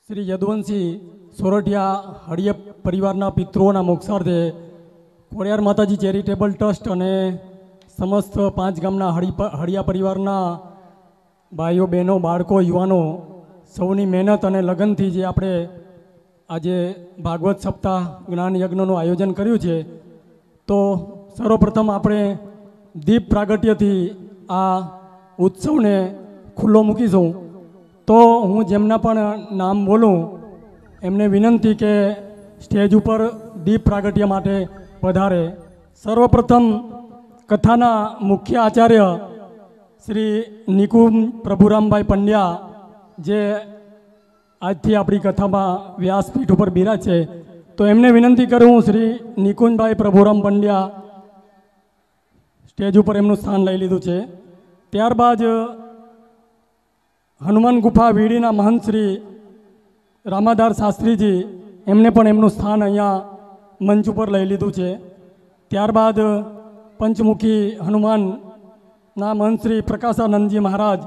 શ્રી યદુવંશી સોરઠિયા હળિયા પરિવારના પિતૃઓના મોક્ષાર્થે ખોડિયાર માતાજી charitable trust અને સમસ્ત 5 ગામના હળિયા પરિવારના ભાઈઓ બહેનો બાળકો યુવાનો સૌની મહેનત અને લગનથી જે આપણે આજે ભાગવત સપ્તાહ જ્ઞાન યજ્ઞનું આયોજન કર્યું છે, તો સર્વપ્રથમ આપણે દીપ પ્રાગટ્યથી આ ઉત્સવને ખુલ્લો મૂકીશું. તો હું જેમના પણ નામ બોલું એમને વિનંતી કે સ્ટેજ ઉપર દીપ પ્રાગટ્ય માટે પધારે. સર્વપ્રથમ કથાના મુખ્ય આચાર્ય શ્રી નિકુંજ પ્રભુરામભાઈ પંડ્યા, જે આજથી આપણી કથામાં વ્યાસપીઠ ઉપર બિરાજ છે, તો એમને વિનંતી કરું શ્રી નિકુંજભાઈ પ્રભુરામ પંડ્યા સ્ટેજ ઉપર એમનું સ્થાન લઈ લીધું છે. ત્યારબાદ હનુમાન ગુફા વીડીના મહંત શ્રી રામાધાર શાસ્ત્રીજી, એમને પણ એમનું સ્થાન અહીંયા મંચ ઉપર લઈ લીધું છે. ત્યારબાદ પંચમુખી હનુમાનના મહંત શ્રી પ્રકાશાનંદજી મહારાજ,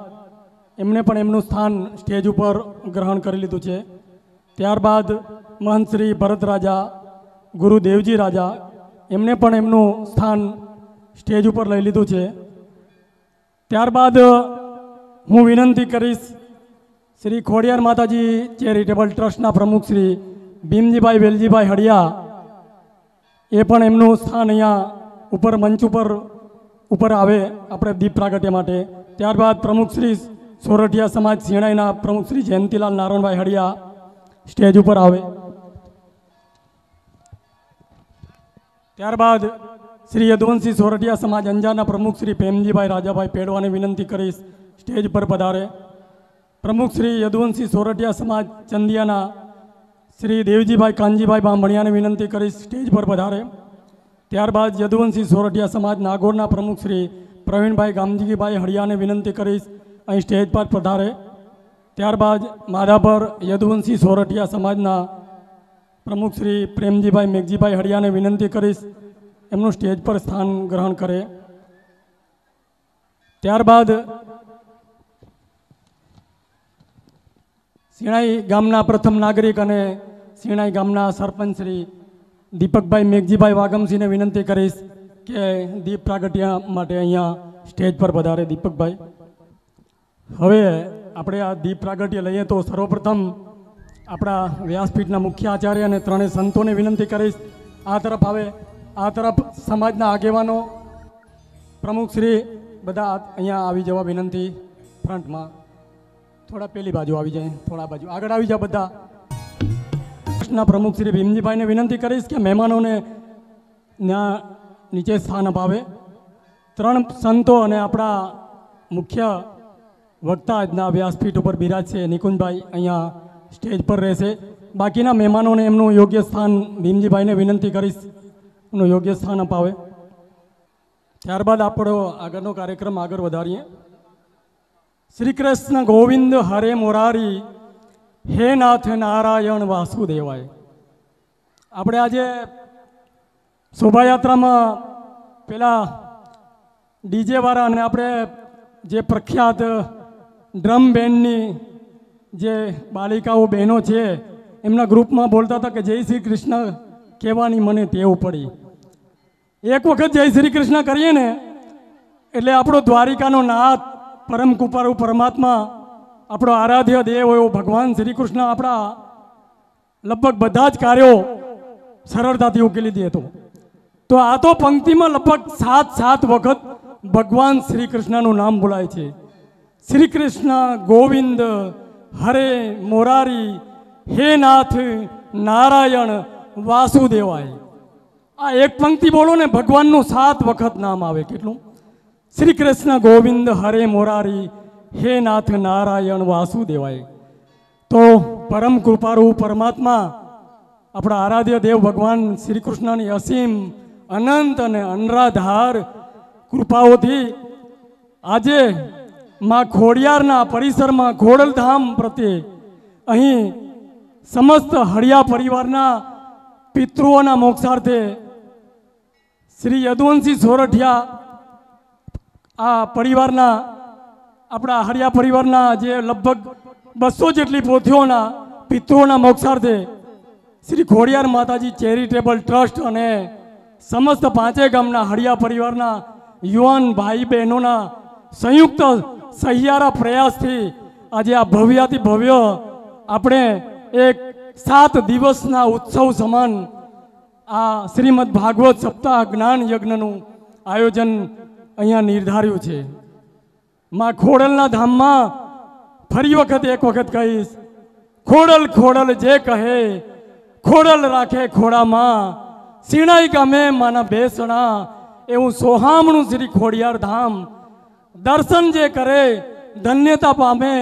એમને પણ એમનું સ્થાન સ્ટેજ ઉપર ગ્રહણ કરી લીધું છે. ત્યારબાદ મહંત શ્રી ભરત રાજા, ગુરુદેવજી રાજા, એમને પણ એમનું સ્થાન સ્ટેજ ઉપર લઈ લીધું છે. ત્યારબાદ હું વિનંતી કરીશ શ્રી ખોડિયાર માતાજી ચેરિટેબલ ટ્રસ્ટના પ્રમુખ શ્રી ભીમજીભાઈ વેલજીભાઈ હળિયા, એ પણ એમનું સ્થાન અહીંયા ઉપર મંચ ઉપર આવે આપણે દીપ પ્રાગટ્ય માટે. ત્યારબાદ પ્રમુખ શ્રી સોરઠિયા સમાજ શિણાઈના પ્રમુખ શ્રી જયંતિલાલ નારાયણભાઈ હળિયા સ્ટેજ ઉપર આવે. ત્યારબાદ શ્રી યદુવંશી સોરઠિયા સમાજ અંજારના પ્રમુખ શ્રી પ્રેમજીભાઈ રાજાભાઈ પેડવાને વિનંતી કરીશ સ્ટેજ પર પધારે. પ્રમુખ શ્રી યદુવંશી સોરઠિયા સમાજ ચંદિયાના શ્રી દેવજીભાઈ કાનજીભાઈ બામણિયાને વિનંતી કરીશ સ્ટેજ પર પધારે. ત્યારબાદ યદુવંશી સોરઠિયા સમાજ નાગોરના પ્રમુખ શ્રી પ્રવીણભાઈ ગામજીભાઈ હળિયાને વિનંતી કરીશ અહીં સ્ટેજ પર પધારે. ત્યારબાદ માધાપર યદુવંશી સોરઠિયા સમાજના પ્રમુખ શ્રી પ્રેમજીભાઈ મેઘજીભાઈ હળિયાને વિનંતી કરીશ એમનું સ્ટેજ પર સ્થાન ગ્રહણ કરે. ત્યારબાદ શિણાઈ ગામના પ્રથમ નાગરિક અને શિણાઈ ગામના સરપંચ શ્રી દીપકભાઈ મેઘજીભાઈ વાગમસિંહને વિનંતી કરીશ કે દીપ પ્રાગટ્ય માટે અહીંયા સ્ટેજ પર પધારે. દીપકભાઈ, હવે આપણે આ દીપ પ્રાગટ્ય લઈએ તો સર્વપ્રથમ આપણા વ્યાસપીઠના મુખ્ય આચાર્ય અને ત્રણેય સંતોને વિનંતી કરીશ આ તરફ આવે. આ તરફ સમાજના આગેવાનો પ્રમુખ શ્રી બધા અહીંયા આવી જવા વિનંતી. ફ્રન્ટમાં થોડા પેલી બાજુ આવી જાય, થોડા બાજુ આગળ આવી જાઓ. બધા ટ્રસ્ટના પ્રમુખ શ્રી ભીમજીભાઈને વિનંતી કરીશ કે મહેમાનોને ત્યાં નીચે સ્થાન અપાવે. ત્રણ સંતો અને આપણા મુખ્ય વક્તા આજના વ્યાસપીઠ ઉપર બિરાજ છે નિકુંજભાઈ, અહીંયા સ્ટેજ પર રહેશે. બાકીના મહેમાનોને એમનું યોગ્ય સ્થાન ભીમજીભાઈને વિનંતી કરીશ એનું યોગ્ય સ્થાન અપાવે. ત્યારબાદ આપણો આગળનો કાર્યક્રમ આગળ વધારીએ. શ્રી કૃષ્ણ ગોવિંદ હરે મોરારી, હે નાથ નારાયણ વાસુદેવાય. આપણે આજે શોભાયાત્રામાં પેલા ડીજે વાળા અને આપણે જે પ્રખ્યાત ડ્રમ બેન્ડની જે બાલિકાઓ બહેનો છે એમના ગ્રુપમાં બોલતા હતા કે જય શ્રી કૃષ્ણ કહેવાની મને ટેવ પડી. એક વખત જય શ્રી કૃષ્ણ કરીએ ને એટલે આપણો દ્વારિકાનો નાથ, પરમ કૃપાળુ પરમાત્મા, આપણો આરાધ્ય દેવ એવો ભગવાન શ્રી કૃષ્ણ આપણા લગભગ બધા જ કાર્યો સરળતાથી ઉકેલી દે હતો. તો આ તો પંક્તિમાં લગભગ 7 વખત ભગવાન શ્રી કૃષ્ણનું નામ બોલાય છે. શ્રી કૃષ્ણ ગોવિંદ હરે મોરારી, હે નાથ નારાયણ વાસુદેવાય. આ એક પંક્તિ બોલો ને ભગવાનનું 7 વખત નામ આવે. કેટલું? શ્રી કૃષ્ણ ગોવિંદ હરે મોરારી, હે નાથ નારાયણ વાસુદેવાય. તો પરમ કૃપાળુ પરમાત્મા આપણા આરાધ્ય દેવ ભગવાન શ્રી કૃષ્ણની અસીમ અનંત અને અનરાધાર કૃપાઓથી આજે માં ખોડિયારના પરિસરમાં ખોડલધામ પ્રત્યે અહીં સમસ્ત હળિયા પરિવારના પિતૃઓના મોક્ષાર્થે શ્રી યદુવંશી સોરઠિયા આ પરિવારના આપણા હળિયા પરિવારના જે લગભગ 200 જેટલી પોથીઓના પિતૃઓના મોક્ષાર્થે શ્રી ખોડિયાર માતાજી ચેરિટેબલ ટ્રસ્ટ અને સમસ્ત પાંચે ગામના હળિયા પરિવારના યુવાન ભાઈ બહેનોના સંયુક્ત સહિયારા પ્રયાસથી આજે આ ભવ્યાતિ ભવ્ય આપણે એક 7 દિવસના ઉત્સવ સમાન આ શ્રીમદ ભાગવત સપ્તાહ જ્ઞાન યજ્ઞનું આયોજન અહીંયા નિર્ધાર્યું છે. માં ખોડલના ધામમાં ફરી વખત એક વખત કહીશ, ખોડલ ખોડલ જે કહે ખોડલ રાખે ખોડામાં, સિણાઈ ગામે માના બેસણા એવું સોહામણું શ્રી ખોડિયાર ધામ. દર્શન જે કરે ધન્યતા પામે.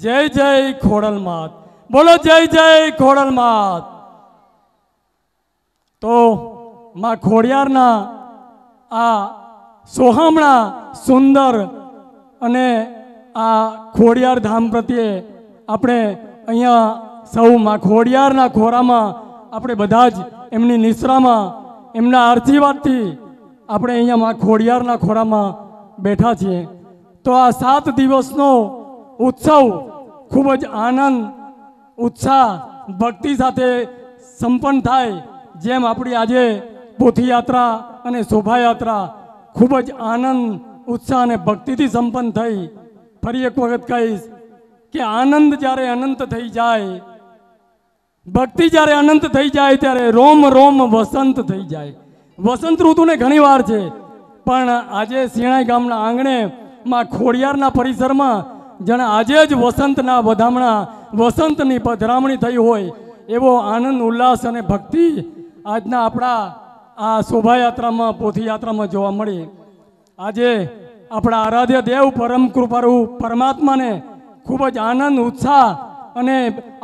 જય જય ખોડલ માત, બોલો જય જય ખોડલ માત. તો માં ખોડિયારના આ સોહામણા સુંદર અને આ ખોડિયાર ધામ પ્રત્યે આપણે અહીંયા સૌ માં ખોડિયારના ખોરામાં આપણે બધા જ એમની નિશ્રામાં એમના આશીર્વાદથી આપણે અહીંયા માં ખોડિયારના ખોરામાં બેઠા છીએ. તો આ 7 દિવસનો ઉત્સવ ખૂબ જ આનંદ ઉત્સાહ ભક્તિ સાથે સંપન્ન થાય. જેમ આપણી આજે પોથીયાત્રા અને શોભાયાત્રા ખૂબ જ આનંદ ઉત્સાહ અને ભક્તિથી સંપન્ન થઈ. ફરી એક વખત કહીશ કે આનંદ જ્યારે અનંત થઈ જાય, ભક્તિ જ્યારે અનંત થઈ જાય ત્યારે રોમ રોમ વસંત થઈ જાય. વસંત ઋતુને ઘણી વાર છે, પણ આજે સિણાઈ ગામના આંગણે માં ખોડિયારના પરિસરમાં જાણે આજે જ વસંતના વધામણા વસંતની પધરામણી થઈ હોય એવો આનંદ ઉલ્લાસ અને ભક્તિ આજના આપણા આ શોભાયાત્રામાં પોથીયાત્રામાં જોવા મળી. આજે આપણા આરાધ્ય દેવ પરમ કૃપાળુ પરમાત્માને ખૂબ જ આનંદ ઉત્સાહ અને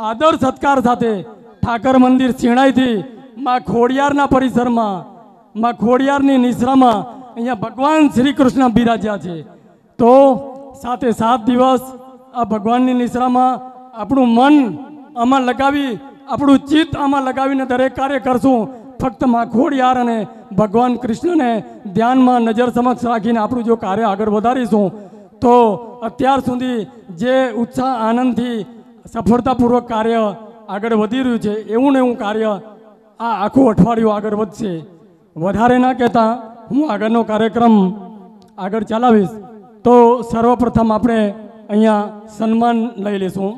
આદર સત્કાર સાથે ઠાકર મંદિર સિણાઈથી માં ખોડિયારના પરિસરમાં માં ખોડિયારની નિશ્રામાં અહીંયા ભગવાન શ્રી કૃષ્ણ બિરાજ્યા છે. તો 7 દિવસ આ ભગવાનની નિશ્રામાં આપણું મન આમાં લગાવી, આપણું ચિત્ત આમાં લગાવીને દરેક કાર્ય કરશું. ફક્ત માં ખોડિયાર અને ભગવાન કૃષ્ણને ધ્યાનમાં નજર સમક્ષ રાખીને આપણું જો કાર્ય આગળ વધારીશું તો અત્યાર સુધી જે ઉત્સાહ આનંદથી સફળતાપૂર્વક કાર્ય આગળ વધી રહ્યું છે એવું ને એવું કાર્ય આ આખું અઠવાડિયું આગળ વધશે. વધારે ના કહેતા હું આગળનો કાર્યક્રમ આગળ ચલાવીશ. તો સર્વપ્રથમ આપણે અહીંયા સન્માન લઈ લઈશું.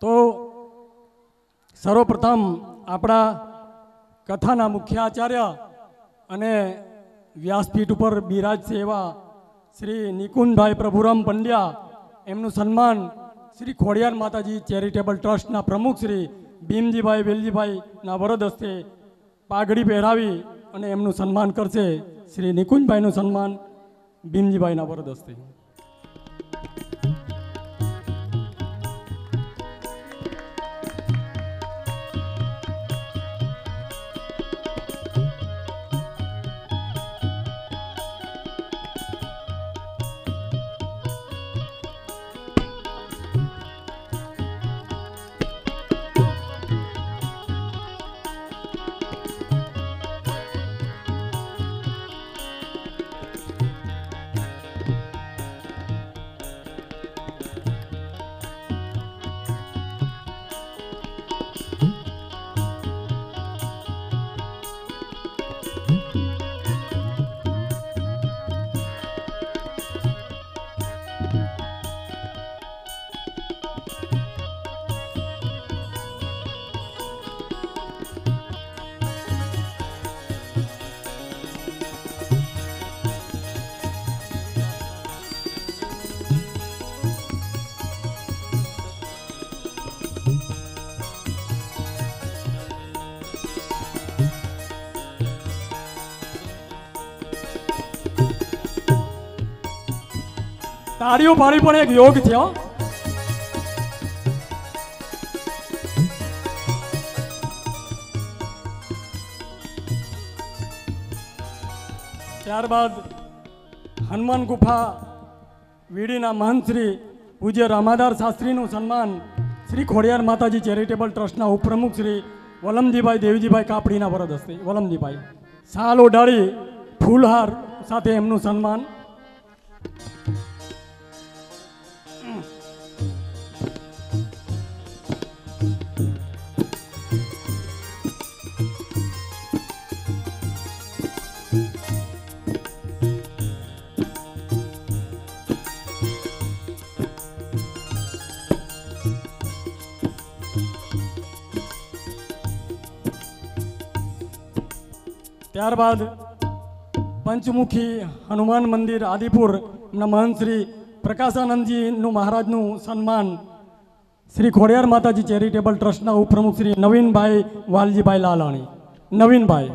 તો સર્વપ્રથમ આપણા કથાના મુખ્ય આચાર્ય અને વ્યાસપીઠ ઉપર બિરાજ છે એવા શ્રી નિકુંજભાઈ પ્રભુરામ પંડ્યા, એમનું સન્માન શ્રી ખોડિયાર માતાજી ચેરિટેબલ ટ્રસ્ટના પ્રમુખ શ્રી ભીમજીભાઈ વેલજીભાઈના વરદ હસ્તે પાઘડી પહેરાવી અને એમનું સન્માન કરશે. શ્રી નિકુંજભાઈનું સન્માન ભીમજીભાઈના વરદ હસ્તે. તાળીઓ પાડી પણ એક યોગ છે. ત્યારબાદ હનુમાન ગુફા વીડીના મહંત શ્રી પૂજ્ય રામાદાર શાસ્ત્રીનું સન્માન શ્રી ખોડિયાર માતાજી ચેરિટેબલ ટ્રસ્ટના ઉપપ્રમુખ શ્રી વલમજીભાઈ દેવજીભાઈ કાપડીના વરદ હસ્તે. વલમજીભાઈ શાલ ઓઢાડી ફૂલહાર સાથે એમનું સન્માન. ત્યારબાદ પંચમુખી હનુમાન મંદિર આદિપુર ના મહંત શ્રી પ્રકાશાનંદજીનું મહારાજનું સન્માન શ્રી ખોડિયાર માતાજી ચેરિટેબલ ટ્રસ્ટના ઉપપ્રમુખ શ્રી નવીનભાઈ વાલજીભાઈ લાલાણી. નવીનભાઈ.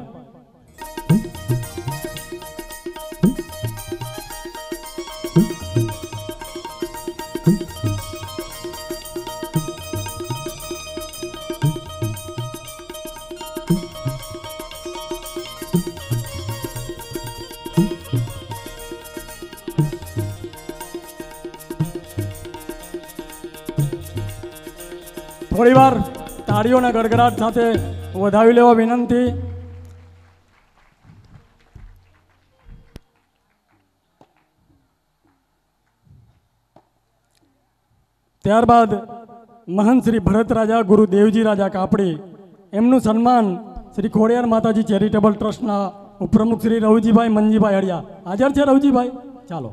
થોડીવાર તાળીઓના ગડગડાટ સાથે વધાવી લેવા વિનંતી. ત્યારબાદ મહંત શ્રી ભરત રાજા ગુરુ દેવજી રાજા કાપડી એમનું સન્માન શ્રી ખોડિયાર માતાજી ચેરિટેબલ ટ્રસ્ટના ઉપપ્રમુખ શ્રી રવજીભાઈ મંજીભાઈ હળિયા. હાજર છે રવજીભાઈ? ચાલો.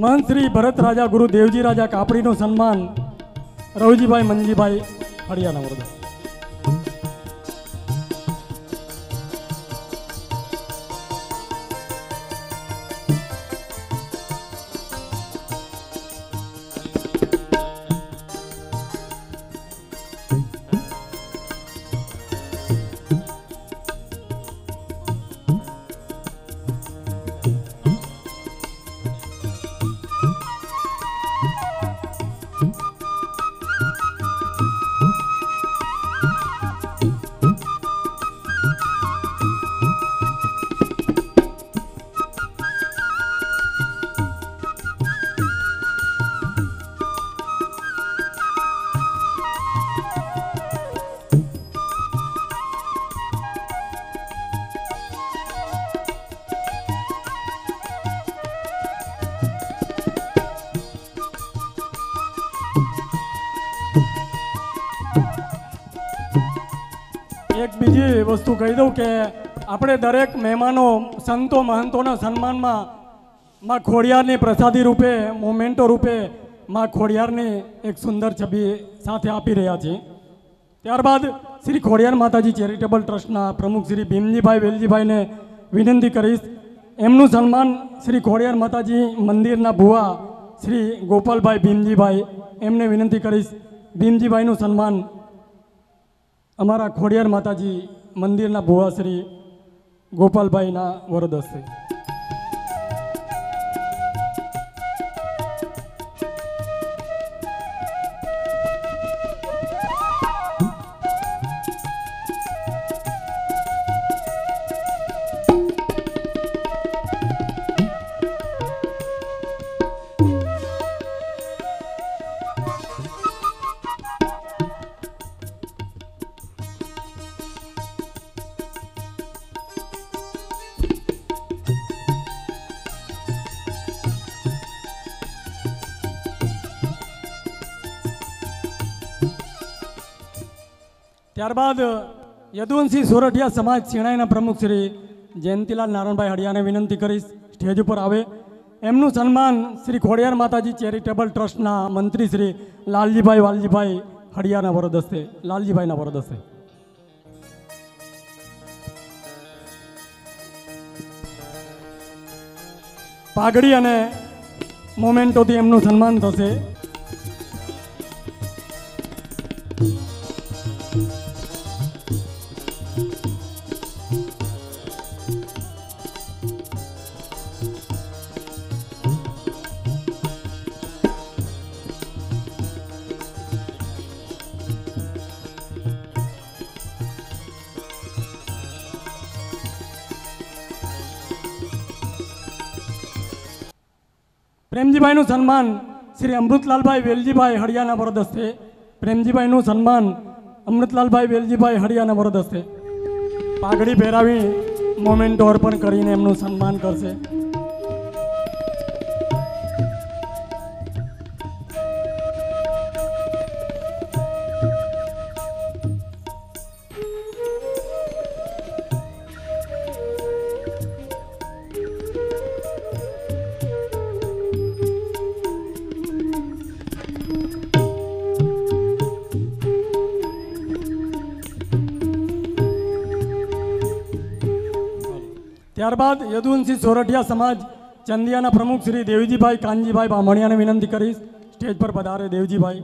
મહંત શ્રી ભરત રાજા ગુરુ દેવજી રાજા કાપડીનું સન્માન રવજીભાઈ મંજીભાઈ હળિયાના વરદ. એક બીજી વસ્તુ કહી દઉં કે આપણે દરેક મહેમાનો સંતો મહંતોના સન્માનમાં ખોડિયારની પ્રસાદી રૂપે મોમેન્ટો રૂપે માં ખોડિયારની એક સુંદર છબી સાથે આપી રહ્યા છીએ. ત્યારબાદ શ્રી ખોડિયાર માતાજી ચેરિટેબલ ટ્રસ્ટના પ્રમુખ શ્રી ભીમજીભાઈ વેલજીભાઈને વિનંતી કરીશ એમનું સન્માન શ્રી ખોડિયાર માતાજી મંદિરના ભુવા શ્રી ગોપાલભાઈ ભીમજીભાઈ એમને વિનંતી કરીશ ભીમજીભાઈનું સન્માન અમારા ખોડિયાર માતાજી મંદિરના ભુવા શ્રી ગોપાલભાઈના વરદ હસ્તે. ત્યારબાદ યદુવંશી સોરઠિયા સમાજ શિણાઈના પ્રમુખ શ્રી જયંતિલાલ નારાયણભાઈ હળિયાને વિનંતી કરીશ સ્ટેજ ઉપર આવે. એમનું સન્માન શ્રી ખોડિયાર માતાજી ચેરિટેબલ ટ્રસ્ટના મંત્રી શ્રી લાલજીભાઈ વાલજીભાઈ હળિયાના વરદ હસ્તે લાલજીભાઈના વરદ હસ્તે. પાઘડી અને મોમેન્ટોથી એમનું સન્માન થશે. પ્રેમજીભાઈનું સન્માન શ્રી અમૃતલાલભાઈ વેલજીભાઈ હળિયાના વરદ હસ્તે. પ્રેમજીભાઈનું સન્માન અમૃતલાલભાઈ વેલજીભાઈ હળિયાના વરદ હસ્તે. પાઘડી પહેરાવી મોમેન્ટો અર્પણ કરીને એમનું સન્માન કરશે. ત્યારબાદ યદુવંશી સોરઠિયા સમાજ ચંદિયાના પ્રમુખ શ્રી દેવજીભાઈ કાનજીભાઈ બામણિયાને વિનંતી કરીશ સ્ટેજ પર પધારે. દેવજીભાઈ,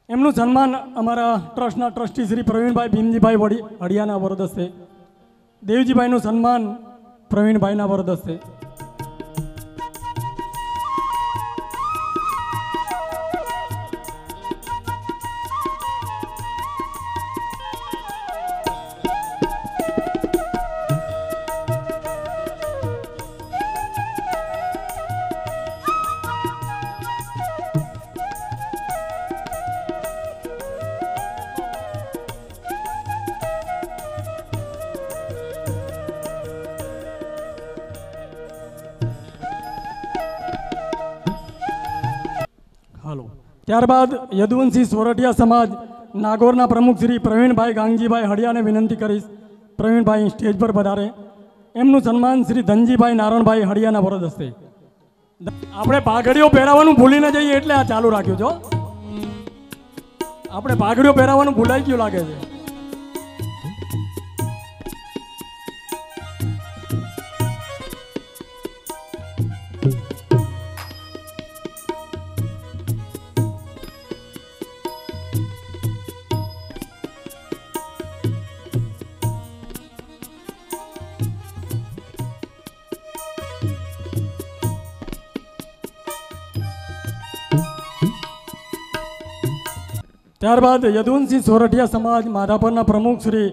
એમનું સન્માન અમારા ટ્રસ્ટના ટ્રસ્ટી શ્રી પ્રવીણભાઈ ભીમજીભાઈ હડિયાના વરદ હસ્તે. દેવજીભાઈનું સન્માન પ્રવીણભાઈના વરદ હસ્તે. ત્યારબાદ યદુવંશી સોરઠિયા સમાજ નાગોરના પ્રમુખ શ્રી પ્રવીણભાઈ ગાંગજીભાઈ હડિયાને વિનંતી કરીશ પ્રવીણભાઈ સ્ટેજ પર પધારે. એમનું સન્માન શ્રી ધનજીભાઈ નારણભાઈ હડિયાના વરદ હસ્તે. આપણે પાઘડીઓ પહેરાવાનું ભૂલી ન જઈએ એટલે આ ચાલુ રાખ્યું છો. આપણે પાઘડીઓ પહેરાવાનું ભૂલાઈ ગયું લાગે છે. ત્યારબાદ યદુવંશી સોરઠિયા સમાજ માધાપરના પ્રમુખ શ્રી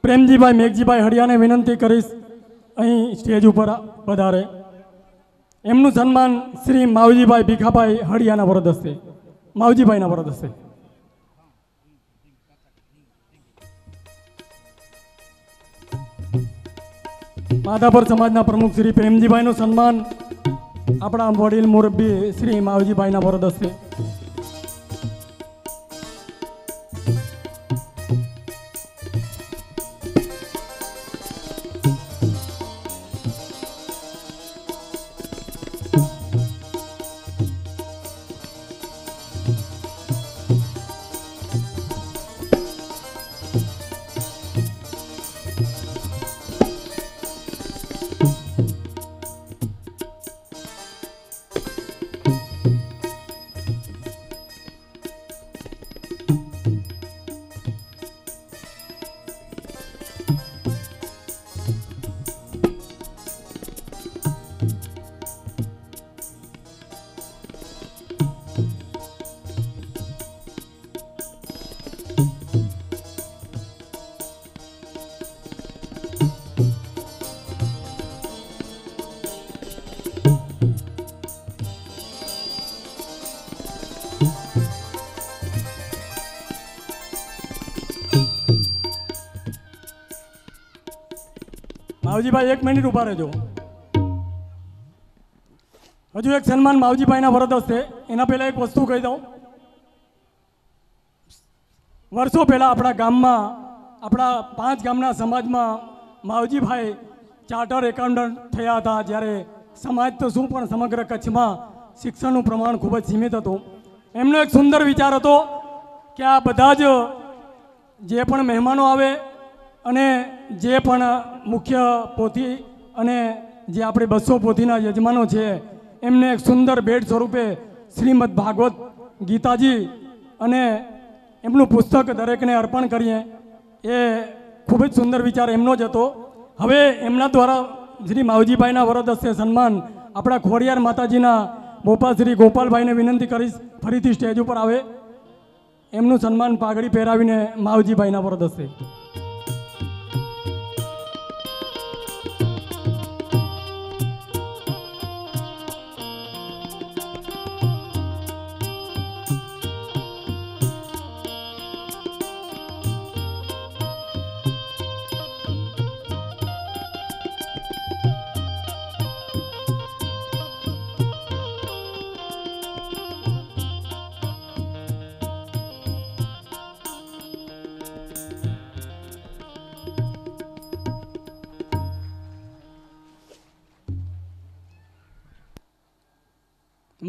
પ્રેમજીભાઈ મેઘજીભાઈ હડિયાને વિનંતી કરીશ અહીં સ્ટેજ ઉપર પધારે. એમનું સન્માન શ્રી માવજીભાઈ ભીખાભાઈ હડિયાના વરદ હસ્તે. માવજીભાઈના વરદ હસ્તે. માધાપર સમાજના પ્રમુખ શ્રી પ્રેમજીભાઈનું સન્માન આપણા વડીલ મુરબ્બી શ્રી માવજીભાઈના વરદ હસ્તે. માવજીભાઈ 1 મિનિટ ઉભા રહેજો. હજુ એક સન્માન માવજીભાઈના વરદ હસ્તે. એના પહેલા એક વસ્તુ કહી દઉં. વર્ષો પહેલા આપણા ગામમાં, આપણા 5 ગામના સમાજમાં માવજીભાઈ ચાર્ટર એકાઉન્ટન્ટ થયા હતા. જ્યારે સમાજ તો શું પણ સમગ્ર કચ્છમાં શિક્ષણનું પ્રમાણ ખૂબ જ સીમિત હતું. એમનો એક સુંદર વિચાર હતો કે આ બધા જ જે પણ મહેમાનો આવે અને જે પણ મુખ્ય પોથી અને જે આપણે 200 પોથીના યજમાનો છે એમને એક સુંદર ભેટ સ્વરૂપે શ્રીમદ ભાગવત ગીતાજી અને એમનું પુસ્તક દરેકને અર્પણ કરીએ. એ ખૂબ જ સુંદર વિચાર એમનો જ હતો. હવે એમના દ્વારા શ્રી માવજીભાઈના વરદ હસ્તે સન્માન આપણા ખોડિયાર માતાજીના બોપા શ્રી ગોપાલભાઈને વિનંતી કરીશ ફરીથી સ્ટેજ ઉપર આવે. એમનું સન્માન પાઘડી પહેરાવીને માવજીભાઈના વરદ હસ્તે.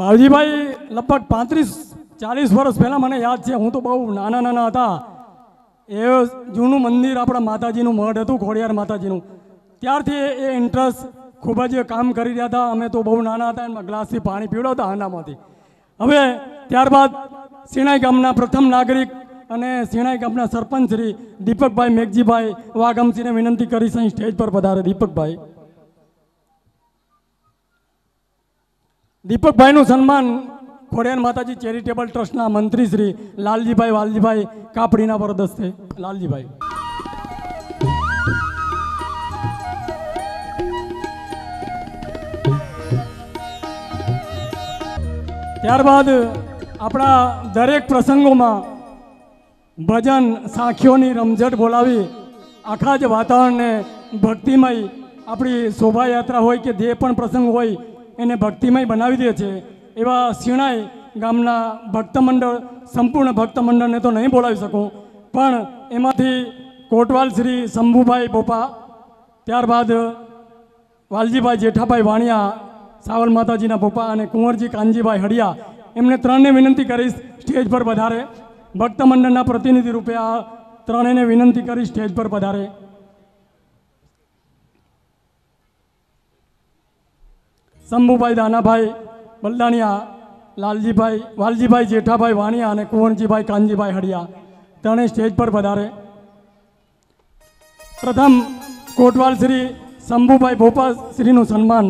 માવજીભાઈ લગભગ 35-40 વર્ષ પહેલાં મને યાદ છે, હું તો બહુ નાના હતા, એ જૂનું મંદિર આપણા માતાજીનું મઢ હતું ખોડિયાર માતાજીનું, ત્યારથી એ ઇન્ટરેસ્ટ ખૂબ જ કામ કરી રહ્યા હતા. અમે તો બહુ નાના હતા, એમાં ગ્લાસથી પાણી પીવડાવતા હાંડામાંથી. હવે ત્યારબાદ સિણાઈ ગામના પ્રથમ નાગરિક અને સિણાઈ ગામના સરપંચ શ્રી દીપકભાઈ મેઘજીભાઈ વાઘમસિંહને વિનંતી કરી અહીં સ્ટેજ પર પધારે. દીપકભાઈનું સન્માન ખોડિયાર માતાજી ચેરિટેબલ ટ્રસ્ટના મંત્રી શ્રી લાલજીભાઈ વાલજીભાઈ કાપડીના વરદસ્તે. લાલજીભાઈ. ત્યારબાદ આપણા દરેક પ્રસંગોમાં ભજન સાખીઓની રમઝટ બોલાવી આખા જ વાતાવરણને ભક્તિમય, આપણી શોભાયાત્રા હોય કે જે પણ પ્રસંગ હોય એને ભક્તિમય બનાવી દે છે. એવા સિણાઈ ગામના ભક્ત મંડળ, સંપૂર્ણ ભક્ત મંડળને તો નહીં બોલાવી શકું, પણ એમાંથી કોટવાલ શ્રી શંભુભાઈ બોપા, ત્યારબાદ વાલજીભાઈ જેઠાભાઈ વાણિયા સાવલ માતાજીના બોપા અને કુંવરજી કાનજીભાઈ હડિયા, એમને ત્રણને વિનંતી કરીશ સ્ટેજ પર પધારે. ભક્ત મંડળના પ્રતિનિધિ રૂપે આ ત્રણેયને વિનંતી કરી સ્ટેજ પર પધારે. શંભુભાઈ દાનાભાઈ બલદાણિયા, લાલજીભાઈ વાલજીભાઈ જેઠાભાઈ વાણિયા અને કુંવરજીભાઈ કાનજીભાઈ હડિયા, ત્રણેય સ્ટેજ પર પધારે. પ્રથમ કોટવાલ શ્રી શંભુભાઈ ભોપા શ્રીનું સન્માન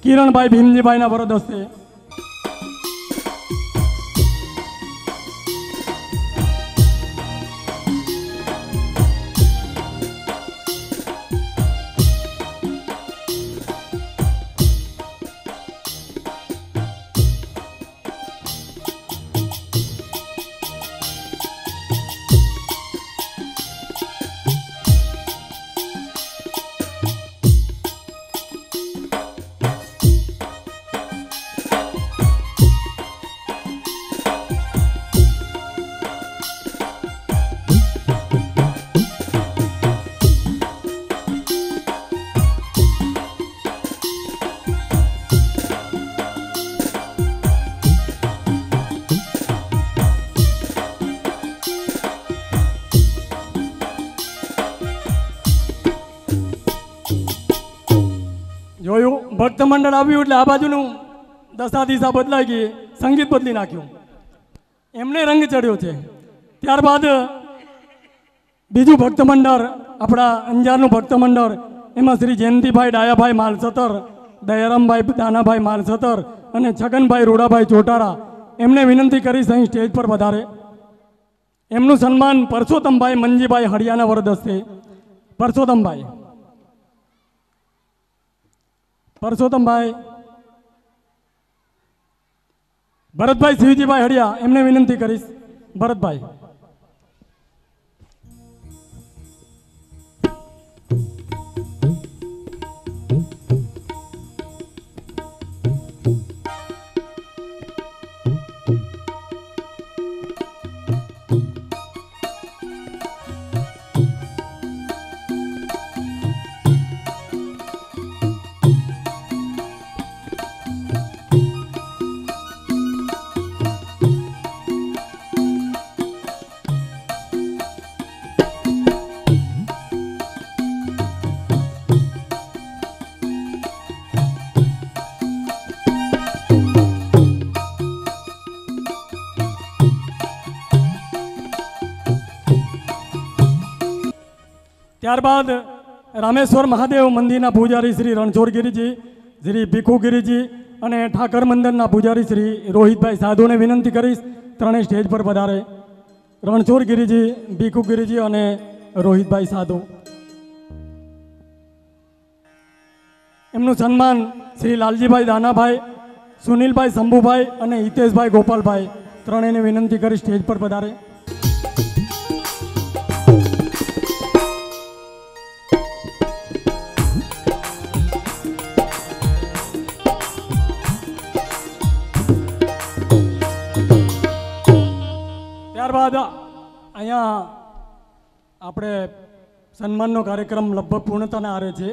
કિરણભાઈ ભીમજીભાઈના વરદ હસ્તે. જોયું, ભક્ત મંડળ આવ્યું એટલે આ બાજુનું દશા દિશા બદલાઈ ગઈ, સંગીત બદલી નાખ્યું, એમને રંગ ચડ્યો છે. ત્યારબાદ બીજું ભક્ત મંડળ, આપણા અંજારનું ભક્ત મંડળ, એમાં શ્રી જયંતિભાઈ ડાયાભાઈ માલસતર, દયારામભાઈ દાનાભાઈ માલસતર અને છગનભાઈ રોડાભાઈ ચોટારા, એમને વિનંતી કરી અહીં સ્ટેજ પર પધારે. એમનું સન્માન પરસોત્તમભાઈ મંજીભાઈ હડિયાના વરદ હસ્તે. પરસોત્તમભાઈ ભરતભાઈ શિવજીભાઈ હડિયા, એમને વિનંતી કરીશ. ભરતભાઈ. ત્યારબાદ રામેશ્વર મહાદેવ મંદિરના પૂજારી શ્રી રણછોડગીરીજી, શ્રી ભીખુગીરીજી અને ઠાકર મંદિરના પૂજારી શ્રી રોહિતભાઈ સાધુને વિનંતી કરીશ ત્રણેય સ્ટેજ પર પધારે. રણછોડગીરીજી, ભીખુગીરીજી અને રોહિતભાઈ સાધુ. એમનું સન્માન શ્રી લાલજીભાઈ દાનાભાઈ, સુનિલભાઈ શંભુભાઈ અને હિતેશભાઈ ગોપાલભાઈ, ત્રણેયને વિનંતી કરી સ્ટેજ પર પધારે. ત્યારબાદ અહીંયા આપણે સન્માનનો કાર્યક્રમ લગભગ પૂર્ણતાના આરે છે.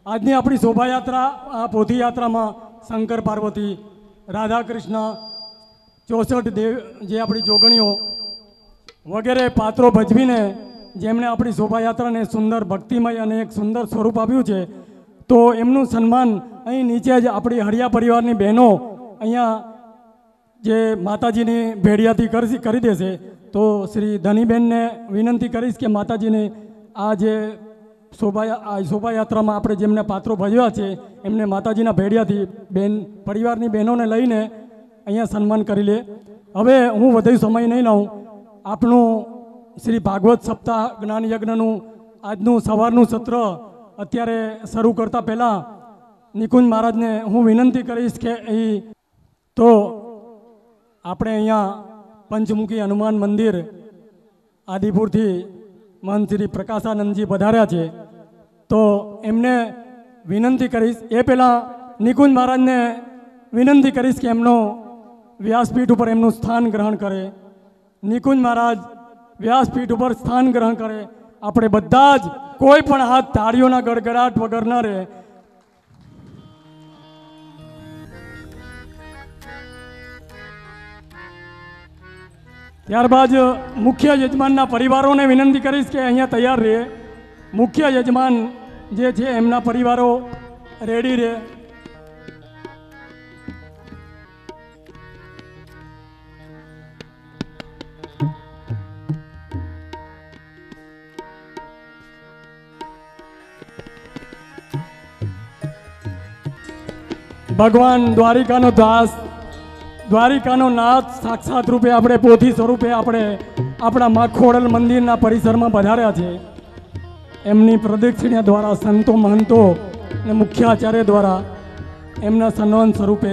આજની આપણી શોભાયાત્રા, આ પોથીયાત્રામાં શંકર પાર્વતી, રાધા કૃષ્ણ, 64 દેવ, જે આપણી જોગણીઓ વગેરે પાત્રો ભજવીને જેમણે આપણી શોભાયાત્રાને સુંદર ભક્તિમય અને એક સુંદર સ્વરૂપ આપ્યું છે, તો એમનું સન્માન અહીં નીચે જ આપણી હળિયા પરિવારની બહેનો અહીંયા જે માતાજીની ભેડિયાથી કરી દેશે. તો શ્રી ધનીબેનને વિનંતી કરીશ કે માતાજીને આ જે શોભાયાત્રામાં આપણે જેમને પાત્રો ભજવ્યા છે એમને માતાજીના ભેડિયાથી પરિવારની બહેનોને લઈને અહીંયા સન્માન કરી લે. હવે હું વધુ સમય નહીં લઉં. આપણું શ્રી ભાગવત સપ્તાહ જ્ઞાન યજ્ઞનું આજનું સવારનું સત્ર અત્યારે શરૂ કરતાં પહેલાં નિકુંજ મહારાજને હું વિનંતી કરીશ કે તો આપણે અહીંયા પંચમુખી હનુમાન મંદિર આદિપુરથી મહંત શ્રી પ્રકાશાનંદજી પધાર્યા છે, તો એમને વિનંતી કરીશ. એ પહેલાં નિકુંજ મહારાજને વિનંતી કરીશ કે એમનો વ્યાસપીઠ ઉપર એમનું સ્થાન ગ્રહણ કરે. નિકુંજ મહારાજ વ્યાસપીઠ ઉપર સ્થાન ગ્રહણ કરે. આપણે બધા જ કોઈ પણ હાથ તાળીઓના ગડગડાટ વગર ન રહે. ત્યારબાદ મુખ્ય યજમાનના પરિવારોને વિનંતી કરીશ કે અહીંયા તૈયાર રહે. મુખ્ય યજમાન જે છે એમના પરિવારો રેડી રહે. ભગવાન દ્વારિકાનો દાસ, દ્વારિકાનો નાથ સાક્ષાત રૂપે આપણે પોથી સ્વરૂપે આપણે આપણા મા ખોડલ મંદિરના પરિસરમાં પધાર્યા છે. એમની પ્રદક્ષિણા દ્વારા સંતો મહંતો અને મુખ્ય આચાર્ય દ્વારા એમના સન્માન સ્વરૂપે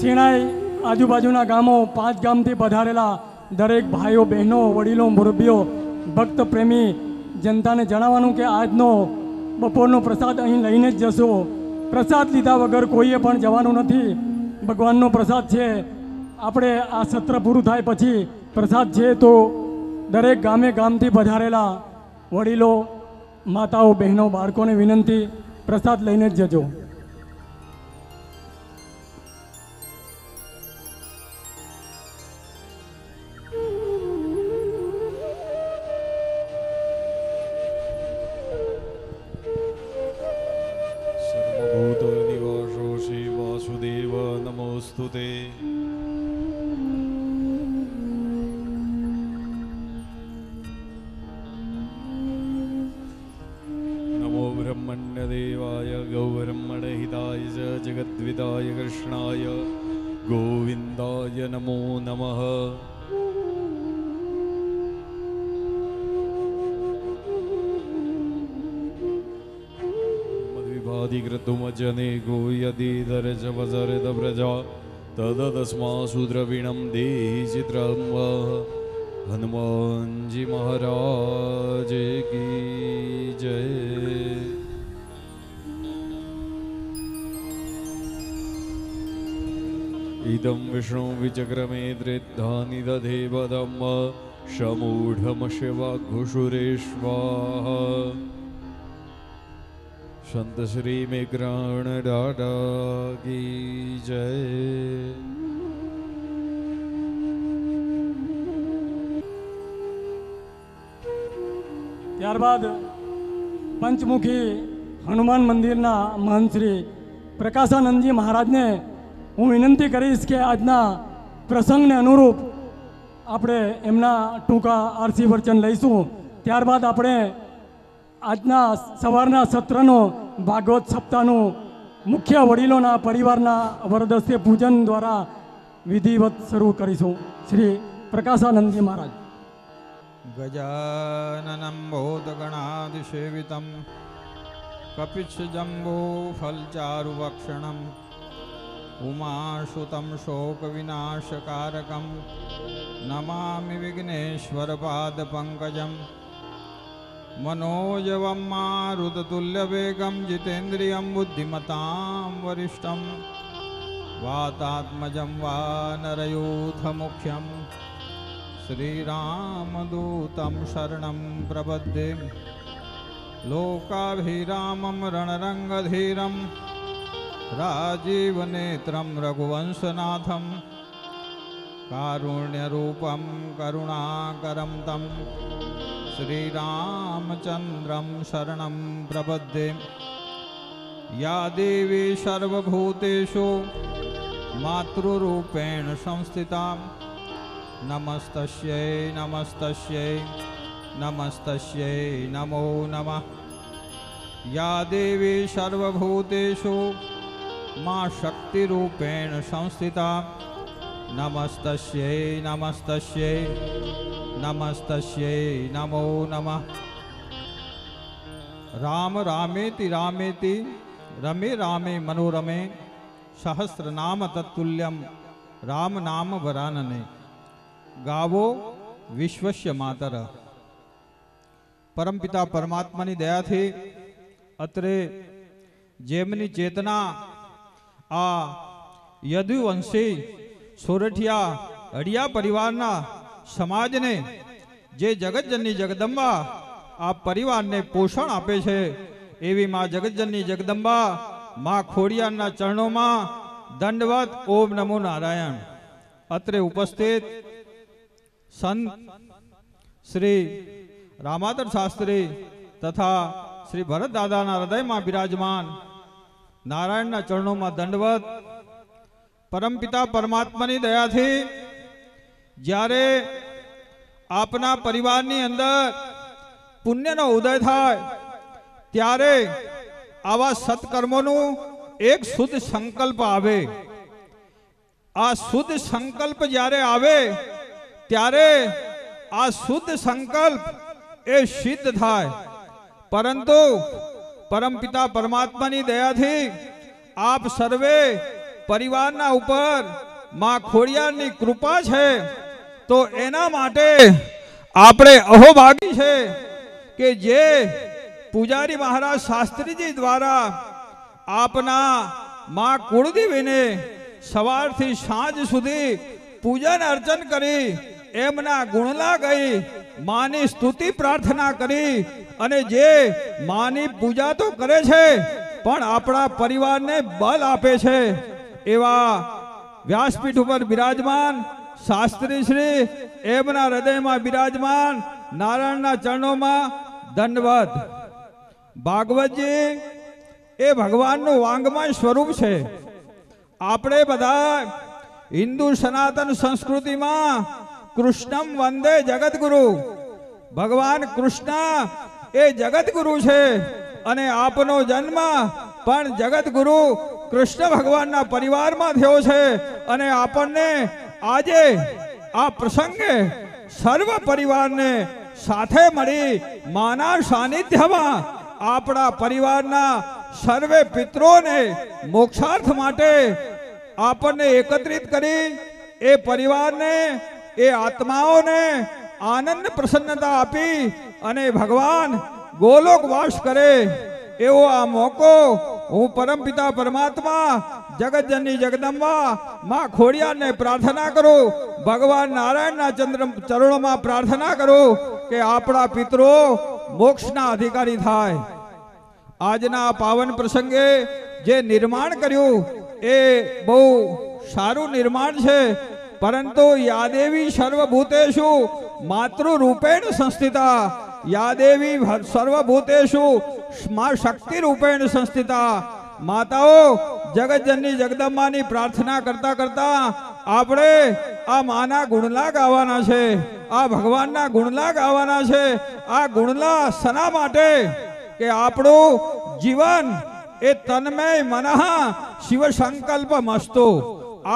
શેણાઈ આજુબાજુના ગામો 5 ગામથી પધારેલા દરેક ભાઈઓ બહેનો વડીલો મુરબ્બીઓ ભક્ત પ્રેમી જનતાને જણાવવાનું કે આજનો બપોરનો પ્રસાદ અહીં લઈને જ જશો. પ્રસાદ લીધા વગર કોઈએ પણ જવાનું નથી. ભગવાનનો પ્રસાદ છે. આપણે આ સત્ર પૂરું થાય પછી પ્રસાદ છે, તો દરેક ગામે ગામથી પધારેલા વડીલો માતાઓ બહેનો બાળકોને વિનંતી પ્રસાદ લઈને જ જજો. ब्रह्मण्यदेवाय गौब्रह्मणहिताय च जगद्विदाय कृष्णाय गोविन्दाय नमो नमः। मद्विभाधिकृतुमजने गोयदीधरजवजरद प्रजा तदस्मासु द्रविणं देहि चित्रं हनुमान जी महाराज की जय। इदं विष्णु विचक्रमे दृद्धानि दधे पदं शमूढम शिवाघुषुरेश्वाः। संत श्री मेघराण डाडा की जय। ત્યારબાદ પંચમુખી હનુમાન મંદિરના મહંત શ્રી પ્રકાશાનંદજી મહારાજને હું વિનંતી કરીશ કે આજના પ્રસંગને અનુરૂપ આપણે એમના ટૂંકા આરસી વચન લઈશું. ત્યારબાદ આપણે આજના સવારના સત્રનો ભાગવત સપ્તાહનું મુખ્ય વડીલોના પરિવારના વરદસ્ય પૂજન દ્વારા વિધિવત શરૂ કરીશું. શ્રી પ્રકાશાનંદજી મહારાજ. ગજાનનં ભૂતગણાધિસેવિતં કપિચ્છજંબૂફલચારુવક્ષણં ઉમાસુतं શોકવિનાશકારકં નમામિ વિઘ્નેશ્વરપાદપંકજં મનોજવં મારુતતુલ્યવેગં જીતેન્દ્રિયં બુદ્ધિમતાં વરિષ્ઠં વાતાત્મજં વાનરయూથमुख्यं શ્રીરામદૂतं શરણં પ્રપદ્યે લોકાભિરામં રણરંગધીરં રાજીવનેત્રં રઘુવંશનાથં કારુણ્યરૂપં કરુણાકરં तं શ્રીરામચંદ્રં શરણં પ્રપદ્યે યા દેવી સર્વભૂતેષુ માતૃરૂપેણ સંસ્થિતા નમસ્તસ્यै નમસ્તસ્यै નમસ્તસ્यै નમો નમઃ યા દેવી સર્વભૂતેષુ મા શક્તિરૂપેણ સંસ્થિતા નમસ્તસ્यै નમસ્તસ્यै નમસ્તસ્यै નમો નમઃ રામ રામેતિ રામેતિ રમે રામે મનોરમે સહસ્રનામ તત્તુલ્યમ રામ નામ વરાનને ગાવો વિશ્વસ્ય માતર. પરમપિતા પરમાત્માની દયાથી અત્રે જેમની ચેતના આ યદુવંશી સોરઠિયા હડિયા પરિવારના સમાજને જે જગતજનની જગદંબા આ પરિવારને પોષણ આપે છે એવી માં જગતજનની જગદંબા માં ખોડિયારના ચરણોમાં દંડવત ઓમ નમો નારાયણ. અત્રે ઉપસ્થિત સંત શ્રી રામાદર શાસ્ત્રી તથા શ્રી ભરત દાદાના હૃદયમાં બિરાજમાન નારાયણના ચરણોમાં દંડવત. પરમપિતા પરમાત્માની દયાથી જ્યારે આપના પરિવારની અંદર પુણ્યનો ઉદય થાય ત્યારે આવા સત્કર્મોનું એક શુદ્ધ સંકલ્પ આવે. આ શુદ્ધ સંકલ્પ જ્યારે આવે ત્યારે આ શુદ્ધ સંકલ્પ એ સિદ્ધ થાય. પરંતુ પરમપિતા પરમાત્માની દયાથી આપ સર્વે પરિવારના ઉપર માં ખોડિયારની કૃપા છે. તો એના માટે આપણે અહોભાગી છે કે જે પૂજારી મહારાજ શાસ્ત્રીજી દ્વારા આપના માં કુળદેવીને સવારથી સાંજ સુધી પૂજન અર્ચન કરી એમના ગુણલા ગઈ માની સ્તુતિ પ્રાર્થના કરી અને જે માની પૂજા તો કરે છે પણ આપણા પરિવારને બળ આપે છે એવા વ્યાસપીઠ ઉપર બિરાજમાન શાસ્ત્રી શ્રી એમના હૃદયમાં બિરાજમાન નારાયણના ચરણોમાં દંડવત. ભાગવતજી એ ભગવાનનું વાંગમય સ્વરૂપ છે. આપણે બધા હિન્દુ સનાતન સંસ્કૃતિમાં કૃષ્ણમ વંદે જગતગુરુ, ભગવાન કૃષ્ણ એ જગતગુરુ છે અને આપનો જન્મ પણ જગતગુરુ કૃષ્ણ ભગવાનના પરિવારમાં થયો છે. અને આપણને આજે આ પ્રસંગે સર્વ પરિવારને સાથે મળી માના સાનિધ્યમાં આપણા પરિવારના સર્વે પિતરોને મોક્ષાર્થ માટે આપણને એકત્રિત કરી એ પરિવારને એ આત્માઓને આનંદ પ્રસન્નતા આપી અને ભગવાન ગોલોક વાસ કરે એવો આ મોકો હું પરમપિતા પરમાત્મા જગતજનની જગદંબા માં ખોડિયારને પ્રાર્થના કરું. ભગવાન નારાયણના ચરણોમાં પ્રાર્થના કરું કે આપણા પિતરો મોક્ષના અધિકારી થાય. આજના પાવન પ્રસંગે જે નિર્માણ કર્યું એ બહુ સારું નિર્માણ છે. પરંતુ યાદેવી સર્વભૂતેષુ માતૃરૂપેણ સંસ્થિતા, યાદેવી સર્વભૂતેષુ મા શક્તિ રૂપેણ સંસ્થિતા. માતાઓ જગતજનની જગદંબાની પ્રાર્થના કરતા કરતા આપણે આ માના ગુણલા ગાવાના છે, આ ભગવાનના ગુણલા ગાવાના છે. આ ગુણલા શના માટે કે આપણું જીવન એ તન્મય મનઃ શિવ સંકલ્પ મસ્તો,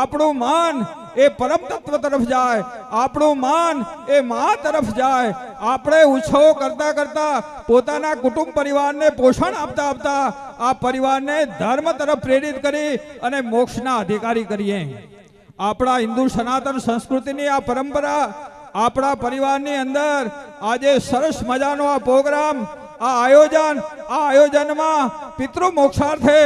આપણું મન એ પરમ તત્વ તરફ જાય, આપણું માન એ મા તરફ જાય. આપણે ઉત્સવો કરતા કરતા પોતાના કુટુંબ પરિવારને પોષણ આપતા આપતા આ પરિવારને ધર્મ તરફ પ્રેરિત કરી અને મોક્ષના અધિકારી કરીએ. આપણા હિન્દુ સનાતન સંસ્કૃતિની આ પરંપરા આપણા પરિવારની અંદર આજે સરસ મજાનો આ પ્રોગ્રામ, આ આયોજનમાં પિતૃ મોક્ષાર્થે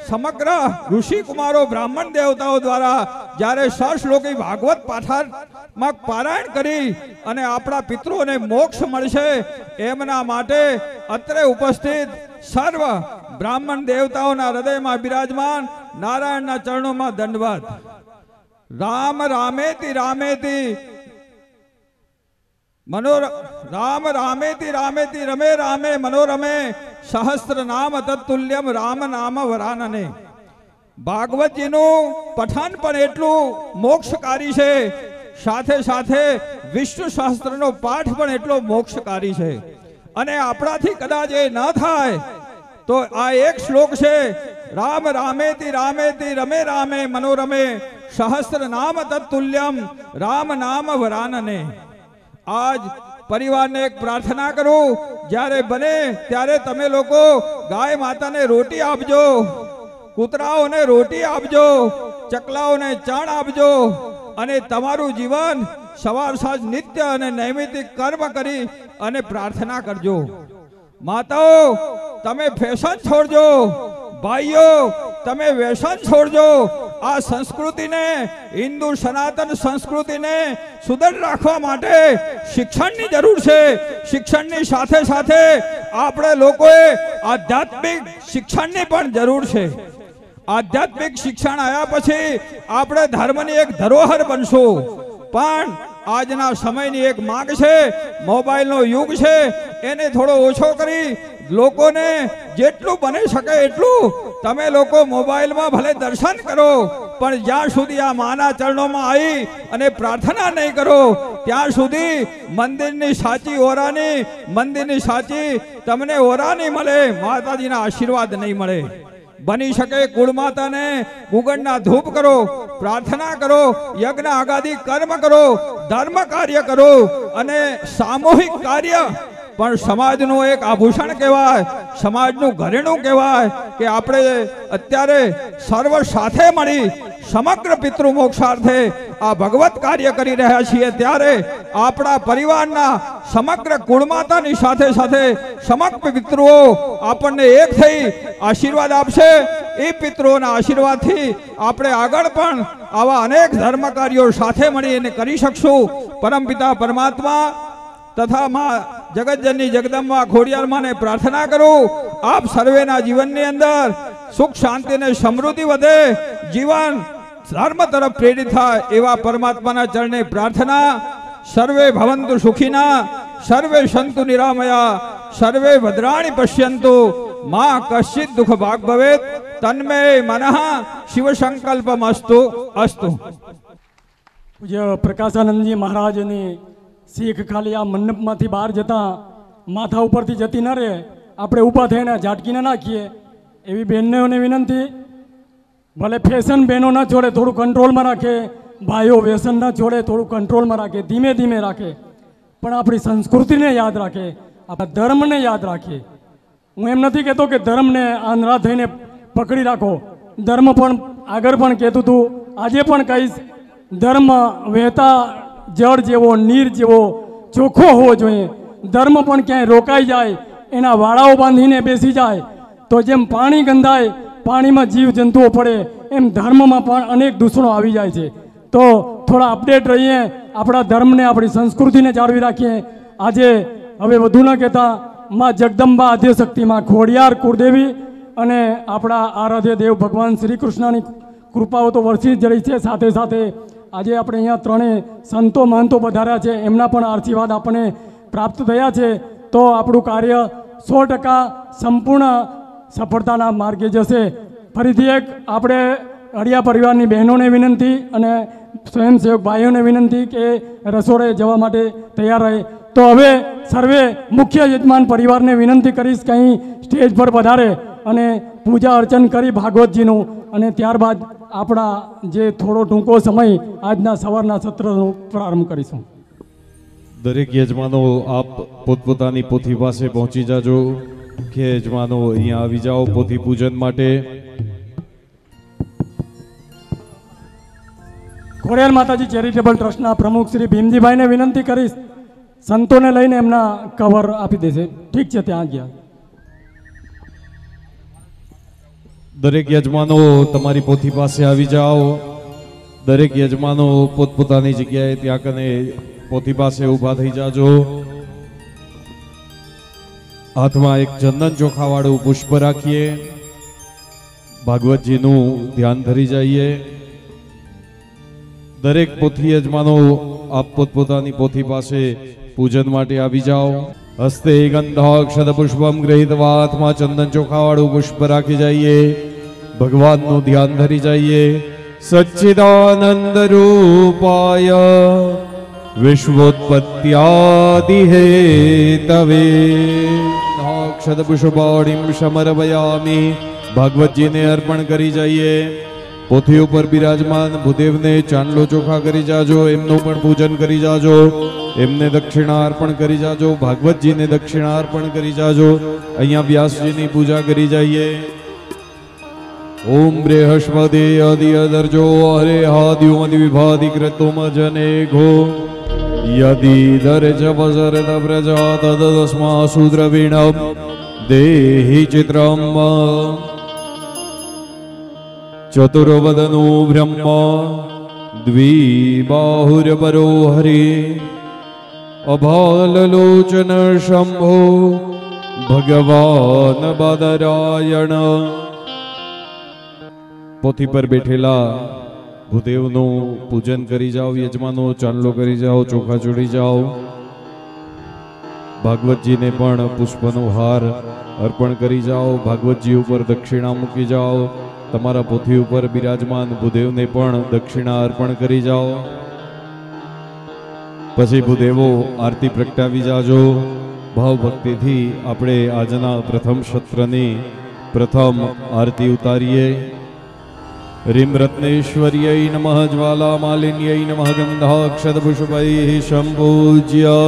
સમગ્ર ઋષિ કુમારો બ્રાહ્મણ દેવતાઓ દ્વારા જ્યારે સશ્લોકી ભાગવત પાઠાત્મક પારાયણ કરી અને આપણા પિતૃઓને મોક્ષ મળશે એમના માટે અત્રે ઉપસ્થિત સર્વ બ્રાહ્મણ દેવતાઓના હૃદયમાં બિરાજમાન નારાયણના ચરણોમાં દંડવત. રામ રામેતિ રામેતિ રામ રામેતિ રામેતિ રમે રામે મનોરમે સહસ્ત્ર નામ તત્તુલ્યમ રામ નામ વરાનને. ભાગવતજીનું પઠન પણ એટલું મોક્ષકારી છે, સાથે સાથે વિષ્ણુ શાસ્ત્રનો પાઠ પણ એટલો મોક્ષકારી છે. અને આપણાથી કદાચ એ ન થાય તો આ એક શ્લોક છે, રામ રામેતિ રામેતિ રમે રામે મનોરમે સહસ્ત્ર નામ તત્તુલ્યમ રામ નામ વરાનને. આજ પરિવારને એક પ્રાર્થના કરું, જ્યારે બને ત્યારે તમે લોકો ગાય માતાને રોટી આપજો, કૂતરાઓને રોટી આપજો, ચકલાઓને ચણ આપજો અને તમારું જીવન સવાર સાંજ નિત્ય અને નૈમિતિક કર્મ કરી અને પ્રાર્થના કરજો. માતાઓ તમે ફેશન છોડજો, ભાઈઓ તમે વ્યસન છોડજો. આ સંસ્કૃતિને, હિન્દુ સનાતન સંસ્કૃતિને સુદૃઢ રાખવા માટે શિક્ષણની જરૂર છે. શિક્ષણની સાથે સાથે આપણે લોકોએ આધ્યાત્મિક શિક્ષણની પણ જરૂર છે. આધ્યાત્મિક શિક્ષણ આવ્યા પછી આપણે ધર્મની એક ધરોહર બનશું. પણ આજના સમયની એક માંગ છે, મોબાઈલનો યુગ છે, એને થોડો ઓછો કરી લોકોને જેટલું બની શકે એટલું તમે લોકો મોબાઈલમાં ભલે દર્શન કરો, પણ જ્યાં સુધી આ માના ચરણોમાં આવી અને પ્રાર્થના નહીં કરો ત્યાં સુધી મંદિરની સાચી ઓરાની, મંદિરની સાચી તમને ઓરા નહીં મળે, માતાજીના આશીર્વાદ નહીં મળે. બની શકે કુળમાતાને ગુગળના ધૂપ કરો, પ્રાર્થના કરો, યજ્ઞ આગાદી કર્મ કરો, ધર્મ કાર્ય કરો અને સામૂહિક કાર્ય પણ સમાજનું એક આભૂષણ કહેવાય, સમાજનું ઘરેણું કહેવાય કે આપણે અત્યારે સર્વ સાથે મળી સમગ્ર પિતૃ મોક્ષાર્થે આ ભગવત કાર્ય કરી રહ્યા છીએ. ત્યારે આપણા પરિવારના સમગ્ર કુળમાતાની સાથે સાથે સમગ્ર પિતૃઓ આપણને એક થઈ આશીર્વાદ આપશે. એ પિતૃઓના આશીર્વાદથી આપણે આગળ પણ આવા અનેક ધર્મ કાર્યો સાથે મળીને કરી શકશું. પરમપિતા પરમાત્મા તથા માં જગતજનની જગદંબા ખોડિયાર માને પ્રાર્થના કરું, આપ સર્વેના જીવનની અંદર સુખ શાંતિ અને સમૃદ્ધિ વધે, જીવન ધર્મ તરફ પ્રેરિત થાય એવા પરમાત્માના ચરણે પ્રાર્થના. સર્વે ભવંતુ સુખીના, સર્વે સંતુ નિરામયા, સર્વે ભદ્રાણી પશ્યંતુ, માં કશ્ચિત દુઃખ ભાગ ભવેત. તન્મે મનઃ શિવ સંકલ્પમસ્તુ અસ્તુ. પૂજ્ય પ્રકાશાનંદજી મહારાજની શીખ ખાલી આ મંડપમાંથી બહાર જતા માથા ઉપરથી જતી ન રહે, આપણે ઊભા થઈને ઝાટકીને નાખીએ એવી બહેનોને વિનંતી. ભલે ફેશન બહેનો ન છોડે, થોડું કંટ્રોલમાં રાખે, ભાઈઓ વ્યસન ન છોડે, થોડું કંટ્રોલમાં રાખે, ધીમે ધીમે રાખે, પણ આપણી સંસ્કૃતિને યાદ રાખે, આપણા ધર્મને યાદ રાખે. હું એમ નથી કહેતો કે ધર્મને આંધળા થઈને પકડી રાખો, ધર્મ પણ આગળ પણ કહેતું હતું, આજે પણ કહીશ, ધર્મ વહેતા જળ જેવો, નીર જેવો ચોખ્ખો હોવો જોઈએ. ધર્મ પણ ક્યાંય રોકાઈ જાય, એના વાળાઓ બાંધીને બેસી જાય તો જેમ પાણી ગંધાય, પાણીમાં જીવ જંતુઓ પડે, એમ ધર્મમાં પણ અનેક દૂષણો આવી જાય છે. તો થોડા અપડેટ રહીએ, આપણા ધર્મને, આપણી સંસ્કૃતિને જાળવી રાખીએ. આજે હવે વધુ ન કહેતા માં જગદંબા આદ્યશક્તિ માં ખોડિયાર કુળદેવી અને આપણા આરાધ્ય દેવ ભગવાન શ્રી કૃષ્ણની કૃપાઓ તો વરસી જ રહી છે. સાથે સાથે આજે આપણે અહીંયા ત્રણેય સંતો મહંતો પધાર્યા છે, એમના પણ આશીર્વાદ આપણને પ્રાપ્ત થયા છે. તો આપણું કાર્ય 100% સંપૂર્ણ સફળતાના માર્ગે જશે. ફરીથી એક આપણે અડિયા પરિવારની બહેનોને વિનંતી અને સ્વયંસેવક ભાઈઓને વિનંતી કે રસોડે જવા માટે તૈયાર રહે. તો હવે સર્વે મુખ્ય યજમાન પરિવારને વિનંતી કરીશ કે અહીં સ્ટેજ પર પધારે અને પૂજા અર્ચન કરી ભાગવતજીનું, અને ત્યારબાદ આપણા જે થોડો ટૂંકો સમય આજના સવારના સત્રનો પ્રારંભ કરીશું. દરેક યજમાનો આપ પોતપોતાની પોથી પાસે પહોંચી જાજો કે યજમાનો અહીંયા આવી જાઓ પોથી પૂજન માટે. ખોડિયાર માતાજી ચેરિટેબલ ટ્રસ્ટના પ્રમુખ શ્રી ભીમજીભાઈને વિનંતી કરીશ, સંતોને લઈને એમના કવર આપી દેશે. ઠીક છે, ત્યાં ગયા. દરેક યજમાનો તમારી પોથી પાસે આવી જાઓ. દરેક યજમાનો પોતપોતાની જગ્યાએ ત્યાં કને પોથી પાસે ઊભા થઈ જાજો. હાથમાં એક ચંદન ચોખા વાળું પુષ્પ રાખીએ. ભાગવતજીનું ધ્યાન ધરી જઈએ. દરેક પોથી યજમાનો આપ પોતપોતાની પોથી પાસે પૂજન માટે આવી જાઓ. હસ્તે ગંધાક્ષત પુષ્પમ ગૃહીત્વા હાથમાં ચંદન ચોખા વાળું પુષ્પ રાખી જઈએ. ભગવાનનું ધ્યાન ધરી જઈએ. સચ્ચિદાનંદ રૂપાય વિશ્વોત્પત્યાદિ હેતવે અક્ષત પુષ્પાણીમ સમર્પયામિ. ભાગવતજીને અર્પણ કરી જઈએ. પોથી ઉપર બિરાજમાન ભૂદેવને ચાંદલો ચોખા કરી જાજો, એમનું પણ પૂજન કરી જાજો. એમને દક્ષિણા અર્પણ કરી જાજો. ભાગવતજીને દક્ષિણા અર્પણ કરી જાજો. અહીંયા વ્યાસજીની પૂજા કરી જઈએ. ઓમ બૃહસ્પતિ અધિયદર્જો હરે હાદ્યુમતિ વિભાતિ ક્રતુમ જને ઘો યદિ દર્જ વસરત પ્રજા તદસ્મા શુદ્રવીણમ દેહિ ચિત્રમ ચતુર્વદનો બ્રહ્મ દ્વિબાહુરપરો હરિ અભાલલોચન શંભો ભગવાન બાદરાયણ. પોથી પર બેઠેલા ભૂદેવનું પૂજન કરી જાઓ. યજમાનો ચાંદલો કરી જાઓ, ચોખા જોડી જાઓ. ભાગવતજીને પણ પુષ્પનો હાર અર્પણ કરી જાઓ. ભાગવતજી ઉપર દક્ષિણા મૂકી જાઓ. તમારા પોથી ઉપર બિરાજમાન ભૂદેવને પણ દક્ષિણા અર્પણ કરી જાઓ. પછી ભૂદેવો આરતી પ્રગટાવી જાજો. ભાવ ભક્તિથી આપણે આજના પ્રથમ સત્રની પ્રથમ આરતી ઉતારીએ. રીમ રત્નેશ્વર્યૈ નમઃ જ્વાલા માલિન્યૈ નમઃ ગંધાક્ષત પુષ્પૈઃ સંપૂજ્ય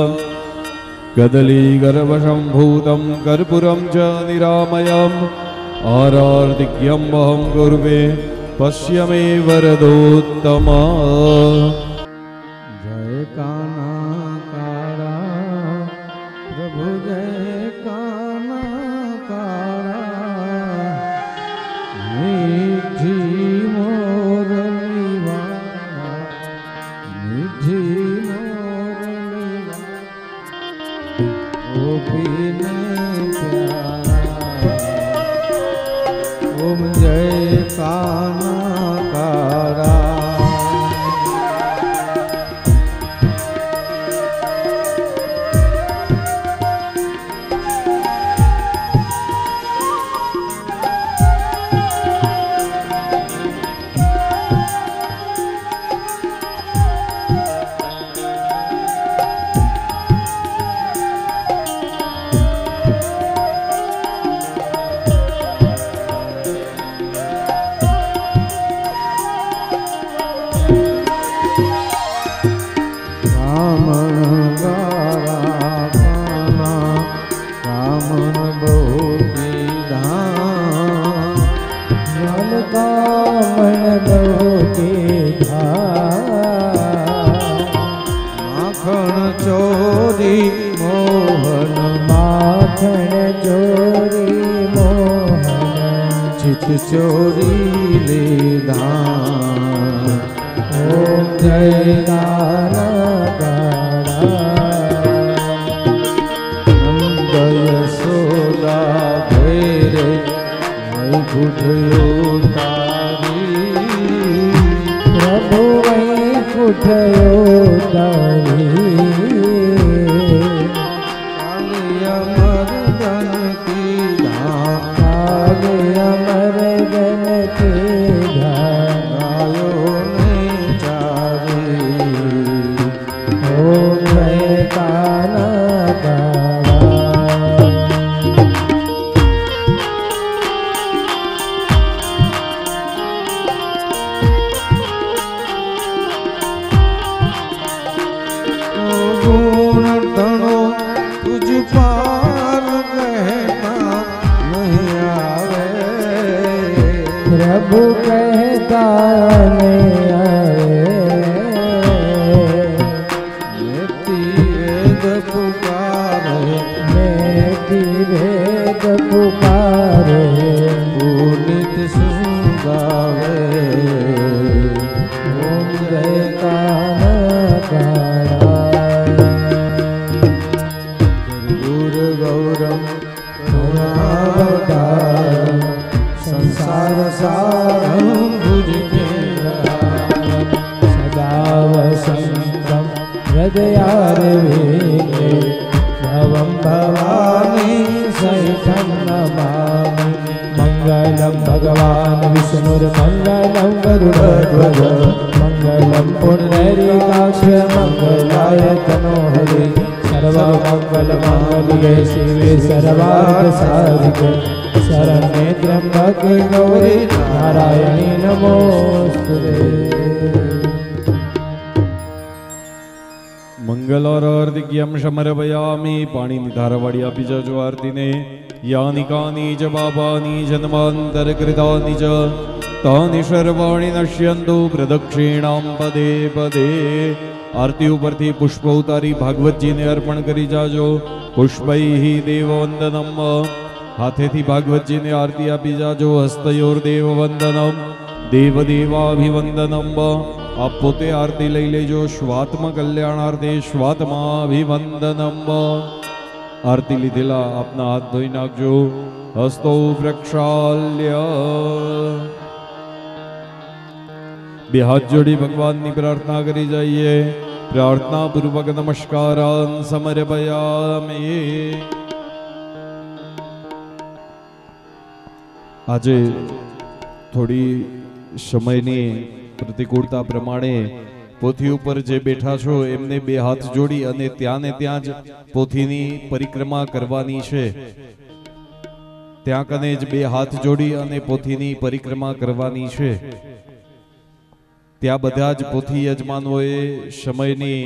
કદલી ગર્ભ સંભૂતમ કર્પૂરમ ચ નિરામયમ આરાર્તિક્યમ વહમ ગુર્વે પશ્ય મે વરદોત્તમ. જય કાના કારા પ્રભુ જય કાના કારા મીઠી મોરલી વાળા મીઠી મોરલી ગોપીને પ્યારા ઓમ જય કાના કારા. ચોરી લીધા ઓમ જય કાના કારા નંદ યશોદા ભેરે વૈકુંઠયો તારી પ્રભુ વૈકુંઠયો તારી कहता नहीं आए नेति वेद पुकारे नेति वेद पुकारे पुनित सुगावे ओम जय कान कारा गुर गौरम करुणावतारम संसार सारम भुजगेन्द्रहारम सदा वसन्तं हृदयारविन्दे भवं भवानी सहितं नमामि मङ्गलं भगवान् विष्णुर्मङ्गलं गरुडध्वज मङ्गलं पुण्डरीकाक्ष मङ्गलाय तनोहरि सर्वमङ्गलमाङ्गल्ये शिवे सर्वार्थसाधिके शरण्ये त्र्यम्बके गौरी नारायणी नमोस्तुते મંગલારાર્ધિક્યમ સમર્પયામિ પાણીની ધારાવાળી આપી જજો આરતીને યાની કાની ચ બાબાની જન્માંતર કૃતાની ચ તાની સર્વાણી નશ્યંતુ પ્રદક્ષિણામ પદે પદે આરતી ઉપરથી પુષ્પ ઉતારી ભાગવતજીને અર્પણ કરી જાજો પુષ્પૈ દેવવંદનમ હાથેથી ભાગવતજીને આરતી આપી જાજો હસ્તયોર દેવવંદનમ દેવદેવાભિવંદનમ આપ પોતે આરતી લઈ લેજો સ્વાત્મ કલ્યાણાર્થે સ્વાત્માભિવંદનમ આરતી લીધેલા આપના હાથ ધોઈ નાખજો હસ્તો પ્રક્ષાલ્ય બે હાથ જોડી ભગવાનની પ્રાર્થના કરી જઈએ પ્રાર્થના પૂર્વક નમસ્કારાન સમર્પયામિ આજે થોડી સમયની પ્રતિકૂળતા પ્રમાણે પોથી ઉપર જે બેઠા છો એમને બે હાથ જોડી અને ત્યાં ને ત્યાં જ પોથીની પરિક્રમા કરવાની છે ત્યાં કને જ બે હાથ જોડી અને પોથીની પરિક્રમા કરવાની છે ત્યાં બધા જ પોથી યજમાનોએ સમયની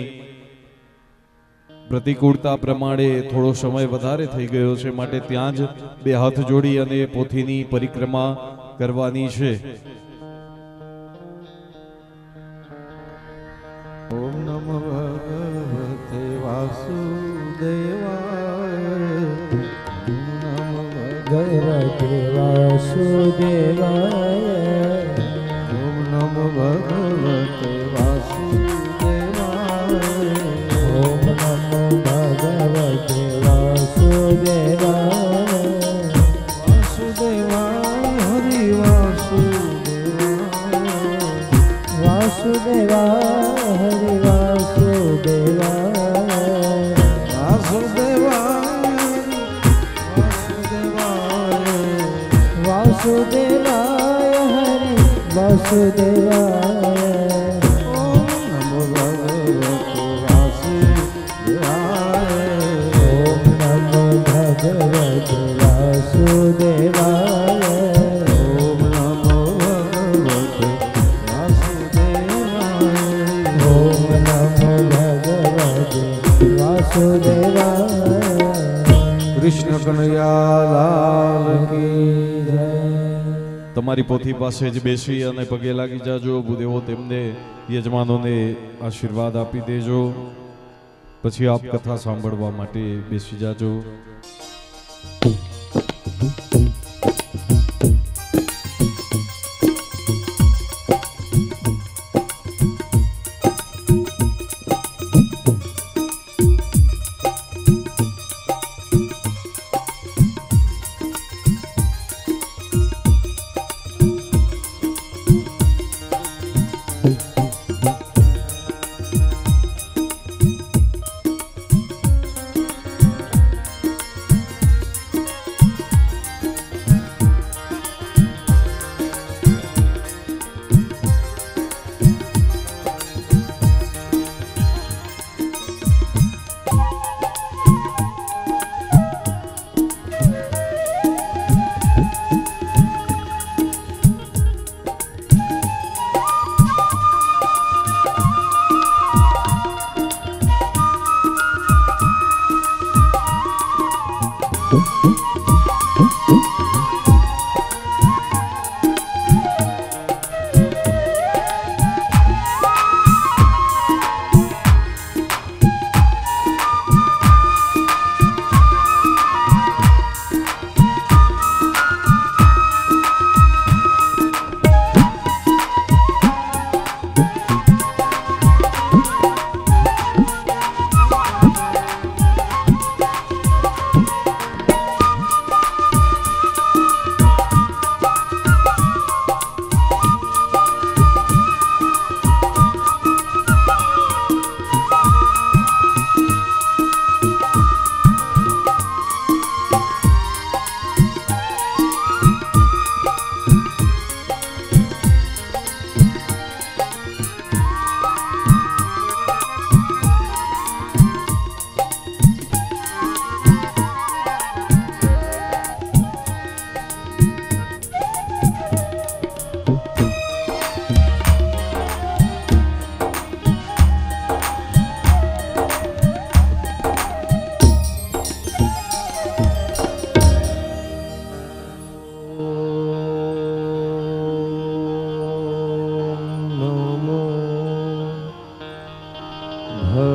પ્રતિકૂળતા પ્રમાણે થોડો સમય વધારે થઈ ગયો છે માટે ત્યાં જ બે હાથ જોડી અને પોથીની પરિક્રમા કરવાની છે ઓમ નમો ભગવતે વાસુદેવાય ઓમ નમો ભગવતે વાસુદેવાય ઓમ નમો ભગવતે વાસુદેવાય ઓમ નમો ભગવતે વાસુદેવાય વાસુદેવાય હરિ વાસુદેવાય વાસુદેવાય હરિ વાસુદેવાય વાસુદેવાય હરિ વાસુદેવાય ઓમ નમો ભગવતે વાસુદેવાય ઓમ નમો ભગવતે વાસુદેવાય ઓમ નમો ભગવતે વાસુદેવાય ઓમ નમો ભગવતે વાસુદેવાય કૃષ્ણ કનૈયાલાલ કી જય તમારી પોથી પાસે જ બેસી અને પગે લાગી જાજો ભૂદેવો તેમને યજમાનોને આશીર્વાદ આપી દેજો પછી આપ કથા સાંભળવા માટે બેસી જાજો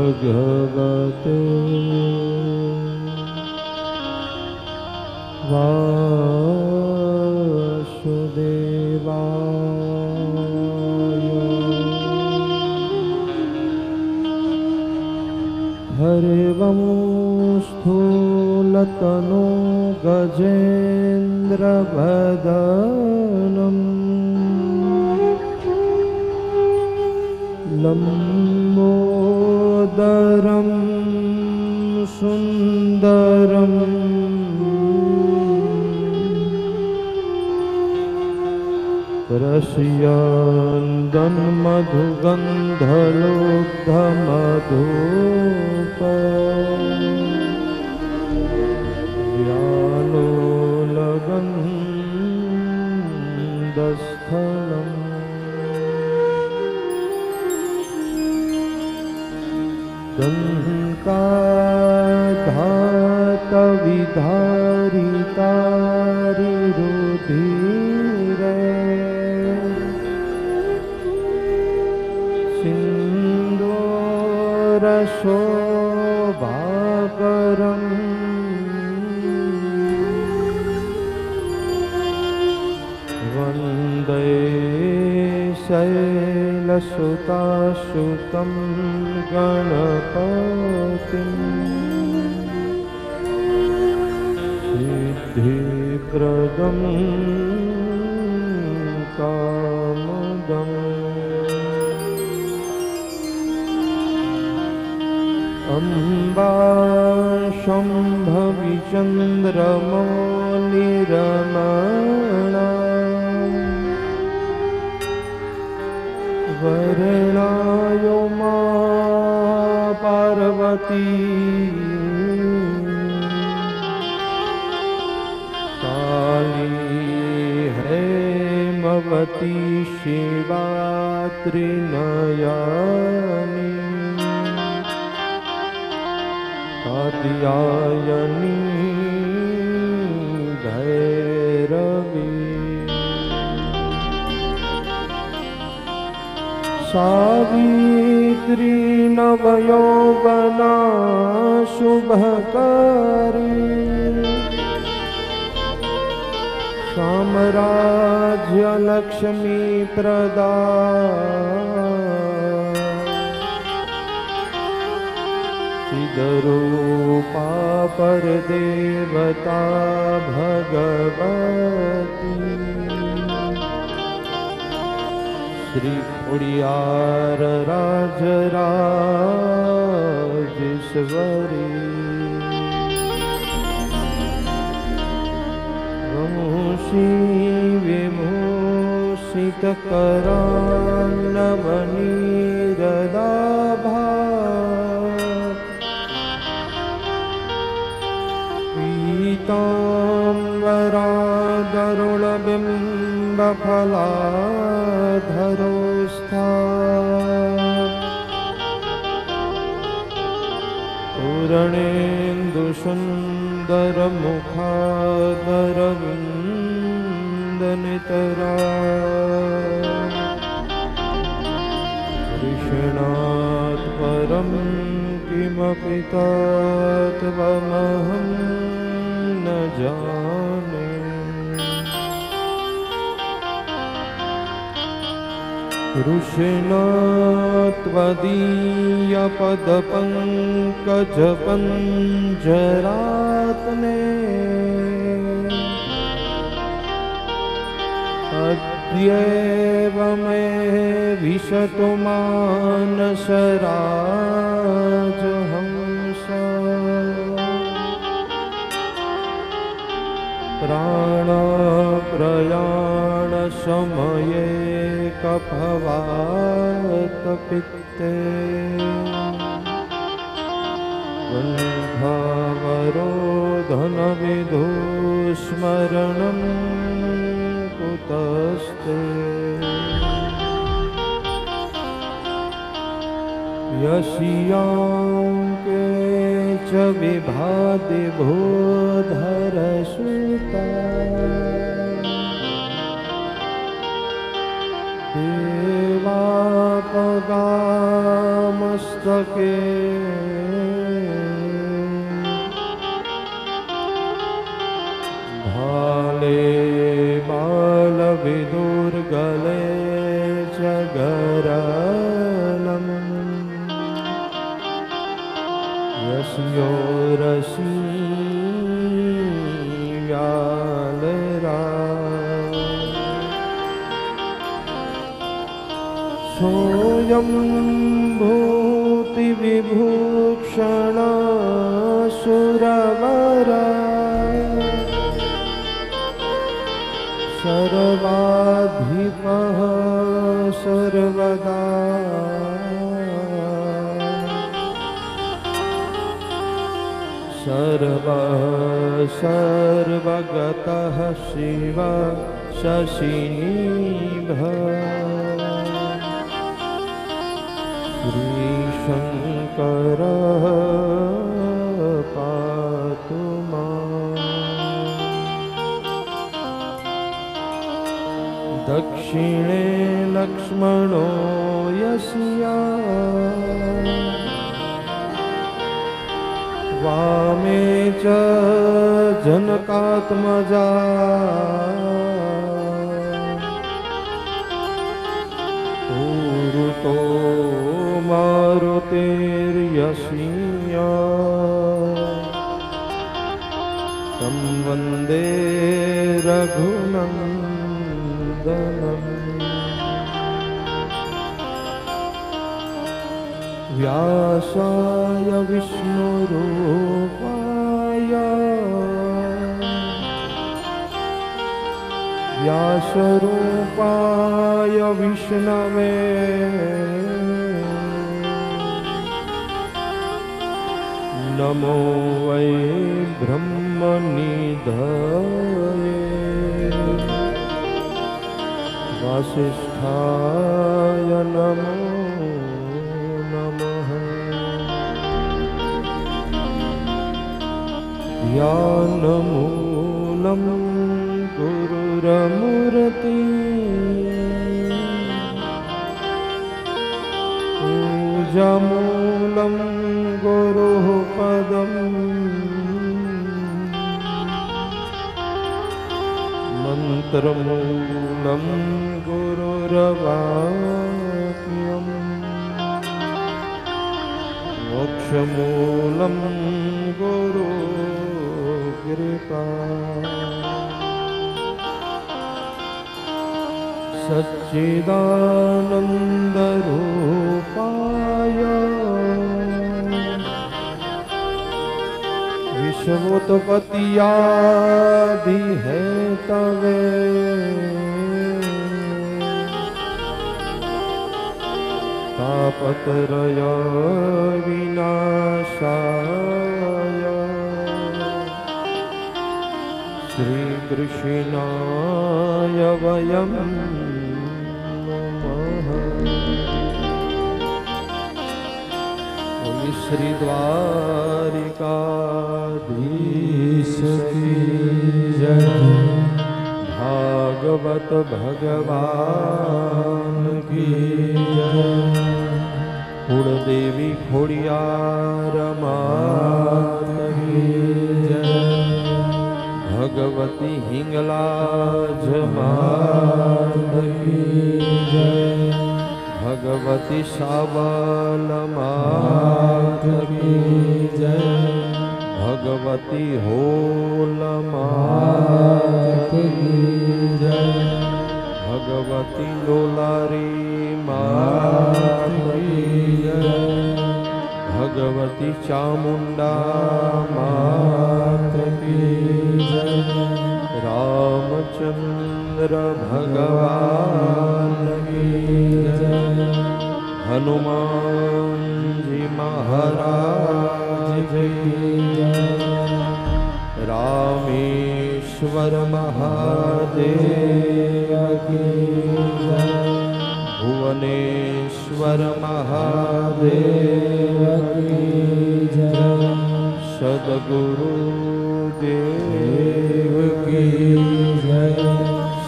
भगवते वासुदेवाय। हरिवं स्थूलतनो गजेन्द्रवदनं लम्बोदरं सुन्दरम् रस्यन्दन् मधुगन्धलुब्धमधुप व्यालोलगन्धस्थलम् दन्ताधातविधारितारिरुधिरे सिन्दूरशोभाकरम् वन्दे शैलसुताश्रुतं गणपतिम् सिद्धिप्रदं कामदम् अम्बा शम्भविचन्द्रमौलिरमणा वर्णायो मा पार्वती काली हेमवती शिवा त्रिनयनी कात्यायनी भैरवी सावित्री नवयौवना शुभकरी साम्राज्यलक्ष्मी प्रदा सिद्धरूपा परदेवता भगवती श्री खोडियार राजराजेश्वरी वंशी विभूषितकरान्नवनीरदाभा पीताम्बरादरुणबिम्बफलाधरोस्था पूरणेन्दुसुन्दरमुखादरविन्दनितरा कृष्णात् परं किमपि तत्त्वमहं न जाने। कृष्ण त्वदीयपदपङ्कजपञ्जरात्ने अद्यैव मे विशतु मानसराजहंसा प्राणप्रयाणसमये कफवातपित्ते गन्धावरोधनविधुस्मरणं कुतस्ते यस्यांके च विभाति भूधरसुता देवापगाम मस्तके भाले बालविदुर्गले च गरलम् यस्यो रसी व्यालरा सोऽयं भूतिविभूषण सुरवरा सर्वाधिपः सर्वदा सर्वः सर्वगतः शिव शशिनिभः श्रीशङ्करः पातु माम्। दक्षिणे लक्ष्मणो यस्य वामे च जनकात्मजा पूरुतो मारुतिर्यस्य तं वन्दे रघुनन्दनम्। व्यासाय विष्णुरूपाय व्यासरूपाय विष्णवे नमो वै ब्रह्मनिधये वासिष्ठाय नमो ध्यानमूलं गुरुरमूर्ति पूजामूलं गुरुः पदम् मन्त्रमूलं गुरुरवाक्यम् मोक्षमूलं गुरु कृपा सच्चिदानन्दरूपाय विश्वोत्पत्त्यादिहेतवे तापत्रय विनाशाय श्रीकृष्णाय वयं नमः। श्री द्वारिकाधीश की जय। भागवत भगवान की जय। कुलदेवी खोड़ियार मात की जय। भगवती हिंगलाज मात की जय। भगवती साबल मात की जय। भगवती होल मात की जय। भगवती लोलारी मात की जय। भगवती चामुंडा मात की जय। रामचंद्र भगवान की जय। हनुमान जी महाराज की जय। रामेश्वर महादेव की जय। भुवनेश्वर महादेव की जय। सद्गुरु देव की जय।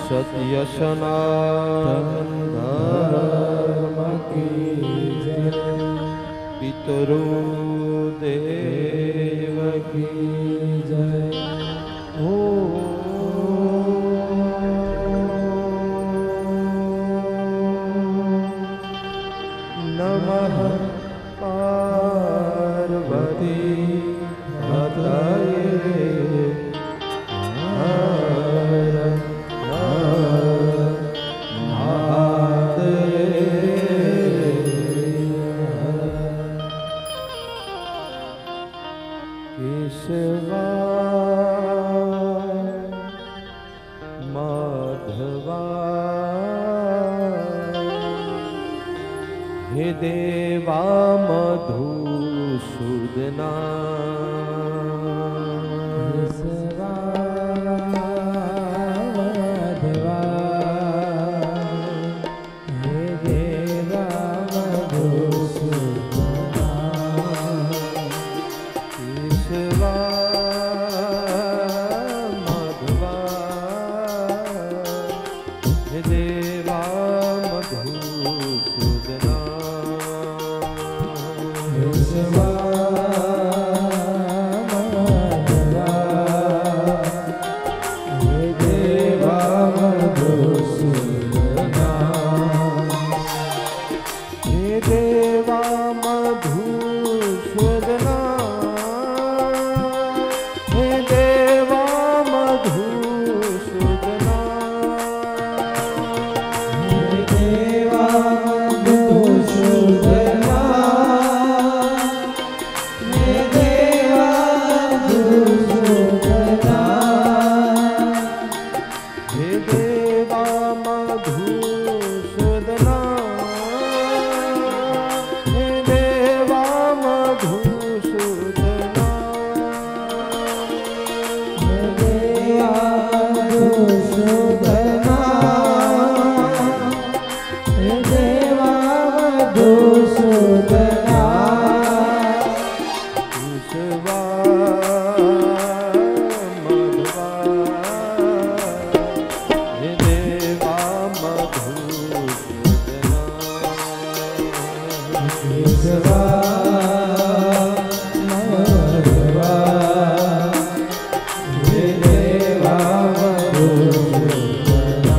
सत्य सनातन धर्म की जय। नमः पार्वती पतये हर हर केशवा माधवा हे देवा मधुसूदना केशवा माधवा हे देवा मधुसूदना केशवा माधवा हे देवा मधुसूदना केशवा माधवा हे देवा मधुसूदना हे देवा मधुसूदना हे देवा मधुसूदना हे देवा मधुसूदना हे देवा मधुसूदना हे देवा मधुसूदना हे देवा मधुसूदना हे देवा मधुसूदना हे देवा मधुसूदना केशवा माधवा हे देवा मधुसूदना केशवा माधवा हे देवा मधुसूदना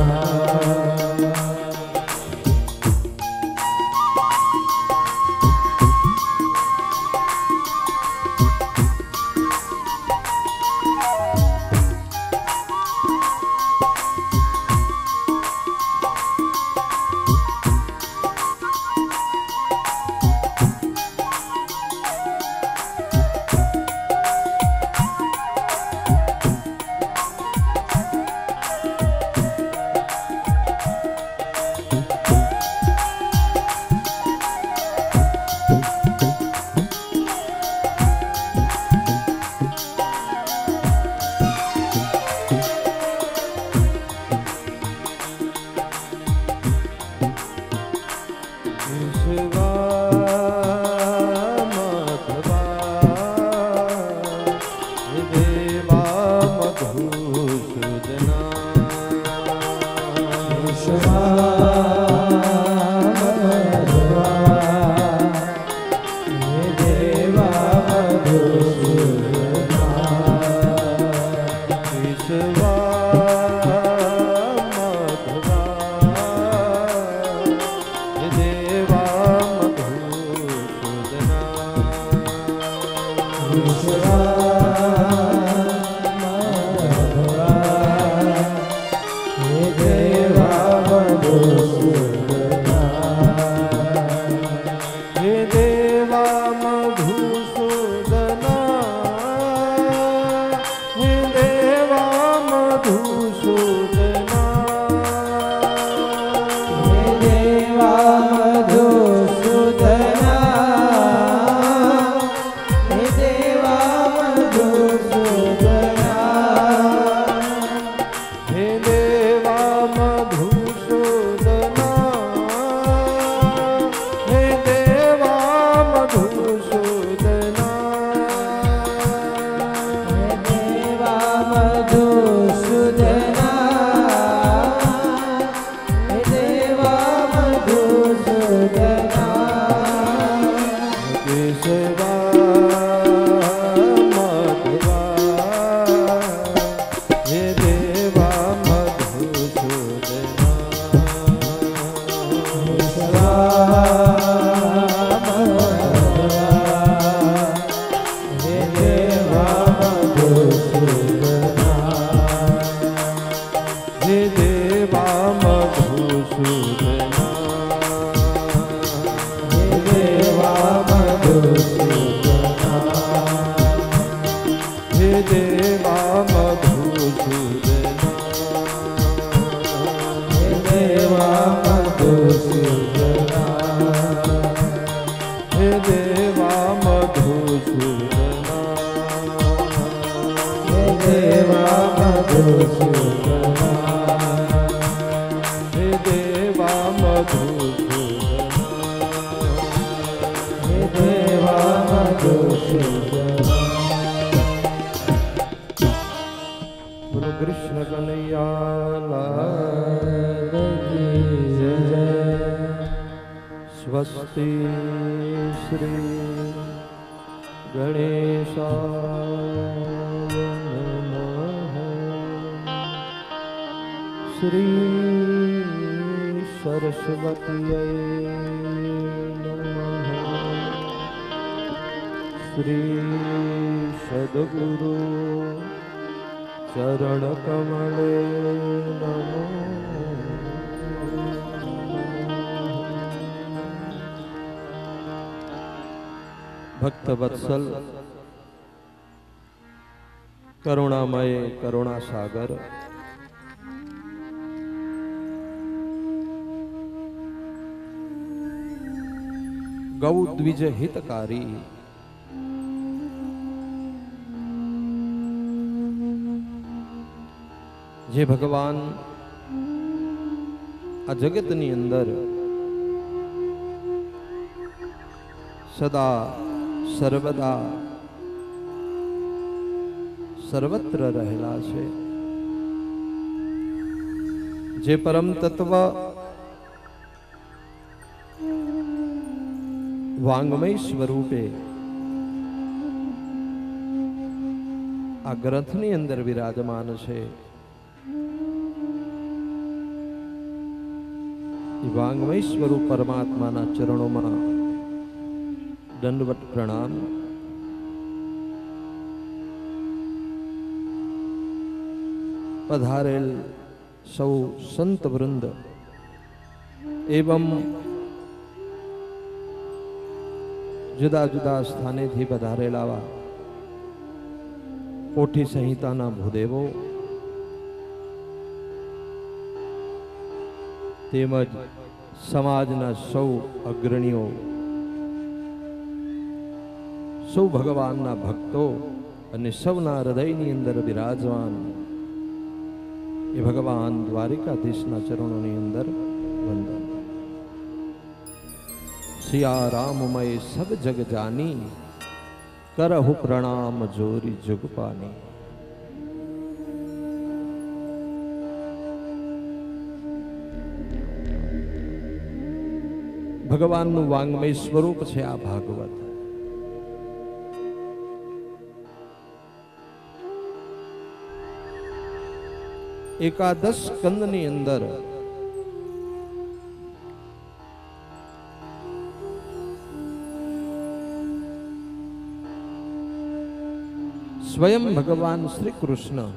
હે દેવા મધુસૂદના હે દેવા મધુસૂદના હે દેવા મધુસૂદના હે દેવા મધુસૂદના બોલો કૃષ્ણ કનૈયા લાલ કી જય સ્વસ્તિ શ્રી ગણેશાય નમઃ શ્રી સરસ્વતીય નમઃ શ્રી સદગુરુ ચરણ કમળે નમો ભક્ત વત્સલ કરુણામય કરુણા સાગર ગૌ દ્વિજ હિતકારી જે ભગવાન આ જગતની અંદર સદા સર્વદા સર્વત્ર રહેલા છે, જે પરમ તત્વ વાંગમય સ્વરૂપે આ ગ્રંથની અંદર વિરાજમાન છે, વાંગમય સ્વરૂપ પરમાત્માના ચરણોમાં દંડવત પ્રણામ. પધારેલ સૌ સંત વૃંદ એવં જુદા જુદા સ્થાનેથી પધારેલા કોઠી સંહિતાના ભૂદેવો તેમજ સમાજના સૌ અગ્રણીઓ, સૌ ભગવાનના ભક્તો અને સૌના હૃદયની અંદર બિરાજમાન એ ભગવાન દ્વારિકાધીશના ચરણોની અંદર વંદન. સિયા રામમય સબ જગ જાની કરહુ પ્રણામ જોરી જુગપાની. ભગવાનનું વાંગમય સ્વરૂપ છે આ ભાગવત. એકાદશ સ્કંદની અંદર સ્વયં ભગવાન શ્રી કૃષ્ણ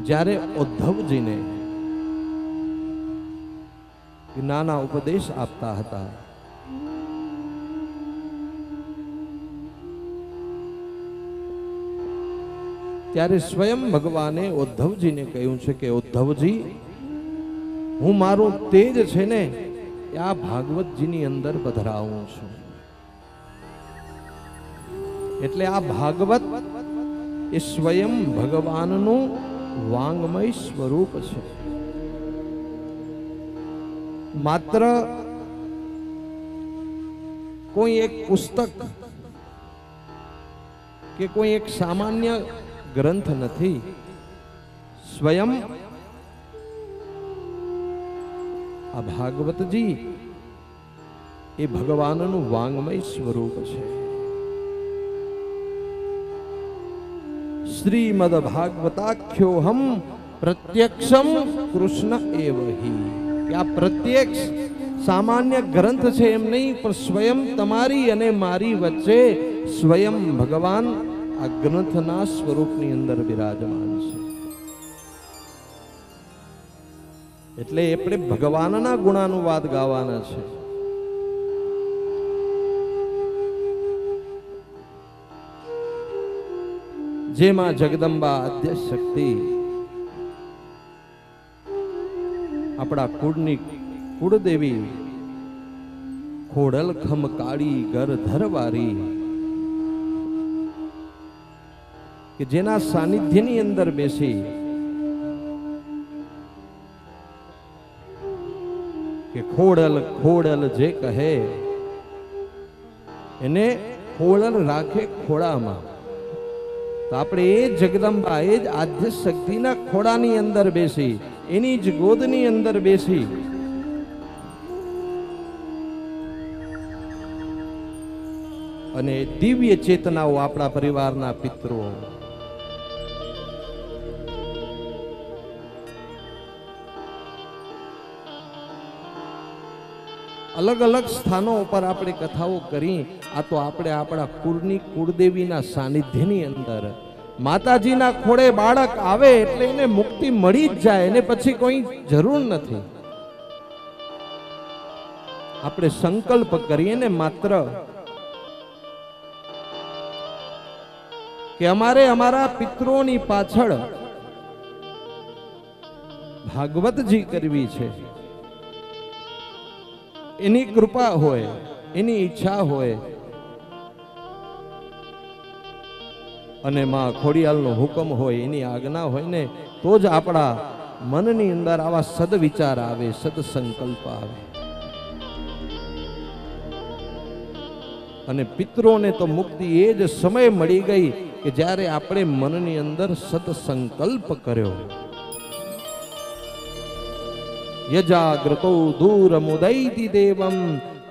જ્યારે ઉદ્ધવજીને નાના ઉપદેશ આપતા હતા, ત્યારે સ્વયં ભગવાને ઉદ્ધવજીને કહ્યું છે કે ઉદ્ધવજી, હું મારું તેજ છે ને આ ભાગવતજીની અંદર પધરાવું છું. એટલે આ ભાગવત એ સ્વયં ભગવાનનું વાંગમય સ્વરૂપ છે. માત્ર કોઈ એક પુસ્તક કે કોઈ એક સામાન્ય ગ્રંથ નથી. સ્વયં આ ભાગવતજી એ ભગવાનનું વાંગમય સ્વરૂપ છે. શ્રીમદ ભાગવતાખ્યોહમ પ્રત્યક્ષમ કૃષ્ણ એવહી. આ પ્રત્યક્ષ સામાન્ય ગ્રંથ છે એમ નહીં, પણ સ્વયં તમારી અને મારી વચ્ચે સ્વયં ભગવાન આ ગ્રંથના સ્વરૂપની અંદર બિરાજમાન છે. એટલે આપણે ભગવાનના ગુણાનુવાદ ગાવાના છે. જેમાં જગદંબા આદ્ય શક્તિ આપણા કુળની કુળદેવી ખોડલ ખમ કાળી ઘર ધરવારી, કે જેના સાનિધ્યની અંદર બેસી કે ખોડલ ખોડલ જે કહે એને ખોડલ રાખે ખોડામાં. તો આપણે એ જગદંબા, એ જ આદ્ય શક્તિના ખોડાની અંદર બેસી, એની જ ગોદની અંદર બેસી અને દિવ્ય ચેતનાઓ આપણા પરિવારના પિતૃઓ અલગ અલગ સ્થાનો ઉપર આપણે કથાઓ કરી. આ તો આપણે આપણા કુળની કુળદેવીના સાનિધ્યની અંદર, માતાજીના ખોડે બાળક આવે એટલે એને મુક્તિ મળી જ જાય, એને પછી કોઈ જરૂર નથી. આપણે સંકલ્પ કરીએ ને માત્ર કે અમારે અમારા પિતૃઓની પાછળ ભાગવતજી કરવી છે, એની કૃપા હોય, એની ઈચ્છા હોય અને માં ખોડિયાલનો હુકમ હોય, એની આજ્ઞા હોય ને તો જ આપણા મનની અંદર આવા સદવિચાર આવે, સદસંકલ્પ આવે. અને પિતરોને તો મુક્તિ એ જ સમય મળી ગઈ કે જ્યારે આપણે મનની અંદર સદસંકલ્પ કર્યો. યજાગ્રતો દૂરમુદૈતિ દેવમ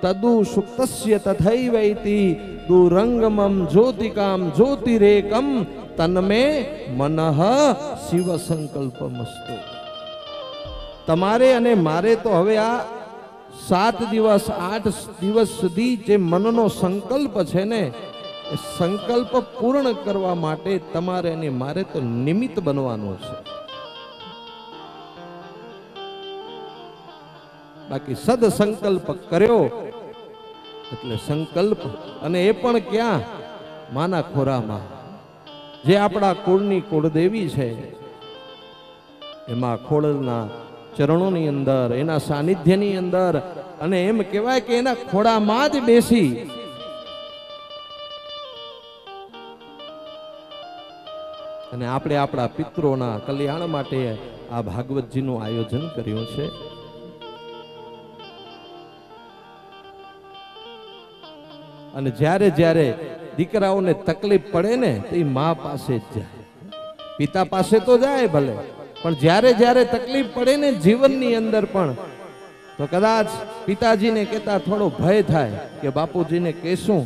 તદુ સુક્તસ્ય તથૈવૈતિ દુરંગમમ જ્યોતિકામ જ્યોતિરેકમ તન્મે મનઃ શિવ સંકલ્પમસ્તુ. તમારે અને મારે તો હવે આ 7 દિવસ 8 દિવસ સુધી જે મનનો સંકલ્પ છે ને, એ સંકલ્પ પૂર્ણ કરવા માટે તમારે અને મારે તો નિમિત્ત બનવાનું છે. બાકી સદ સંકલ્પ કર્યો એટલે સંકલ્પ, અને એ પણ ક્યાં? માના ખોરામાં, જે આપણા કુળની કુળદેવી છે એમાં ખોડલના ચરણોની અંદર, એના સાનિધ્યની અંદર, અને એમ કહેવાય કે એના ખોડામાં જ બેસી અને આપણે આપણા પિતરોના કલ્યાણ માટે આ ભાગવતજીનું આયોજન કર્યું છે. અને જ્યારે જ્યારે દીકરાઓને તકલીફ પડે ને તો એ મા પાસે જ જાય. પિતા પાસે તો જાય ભલે, પણ જ્યારે જ્યારે તકલીફ પડે ને જીવનની અંદર પણ, તો કદાચ પિતાજીને કહેતા થોડો ભય થાય કે બાપુજીને કહેશું,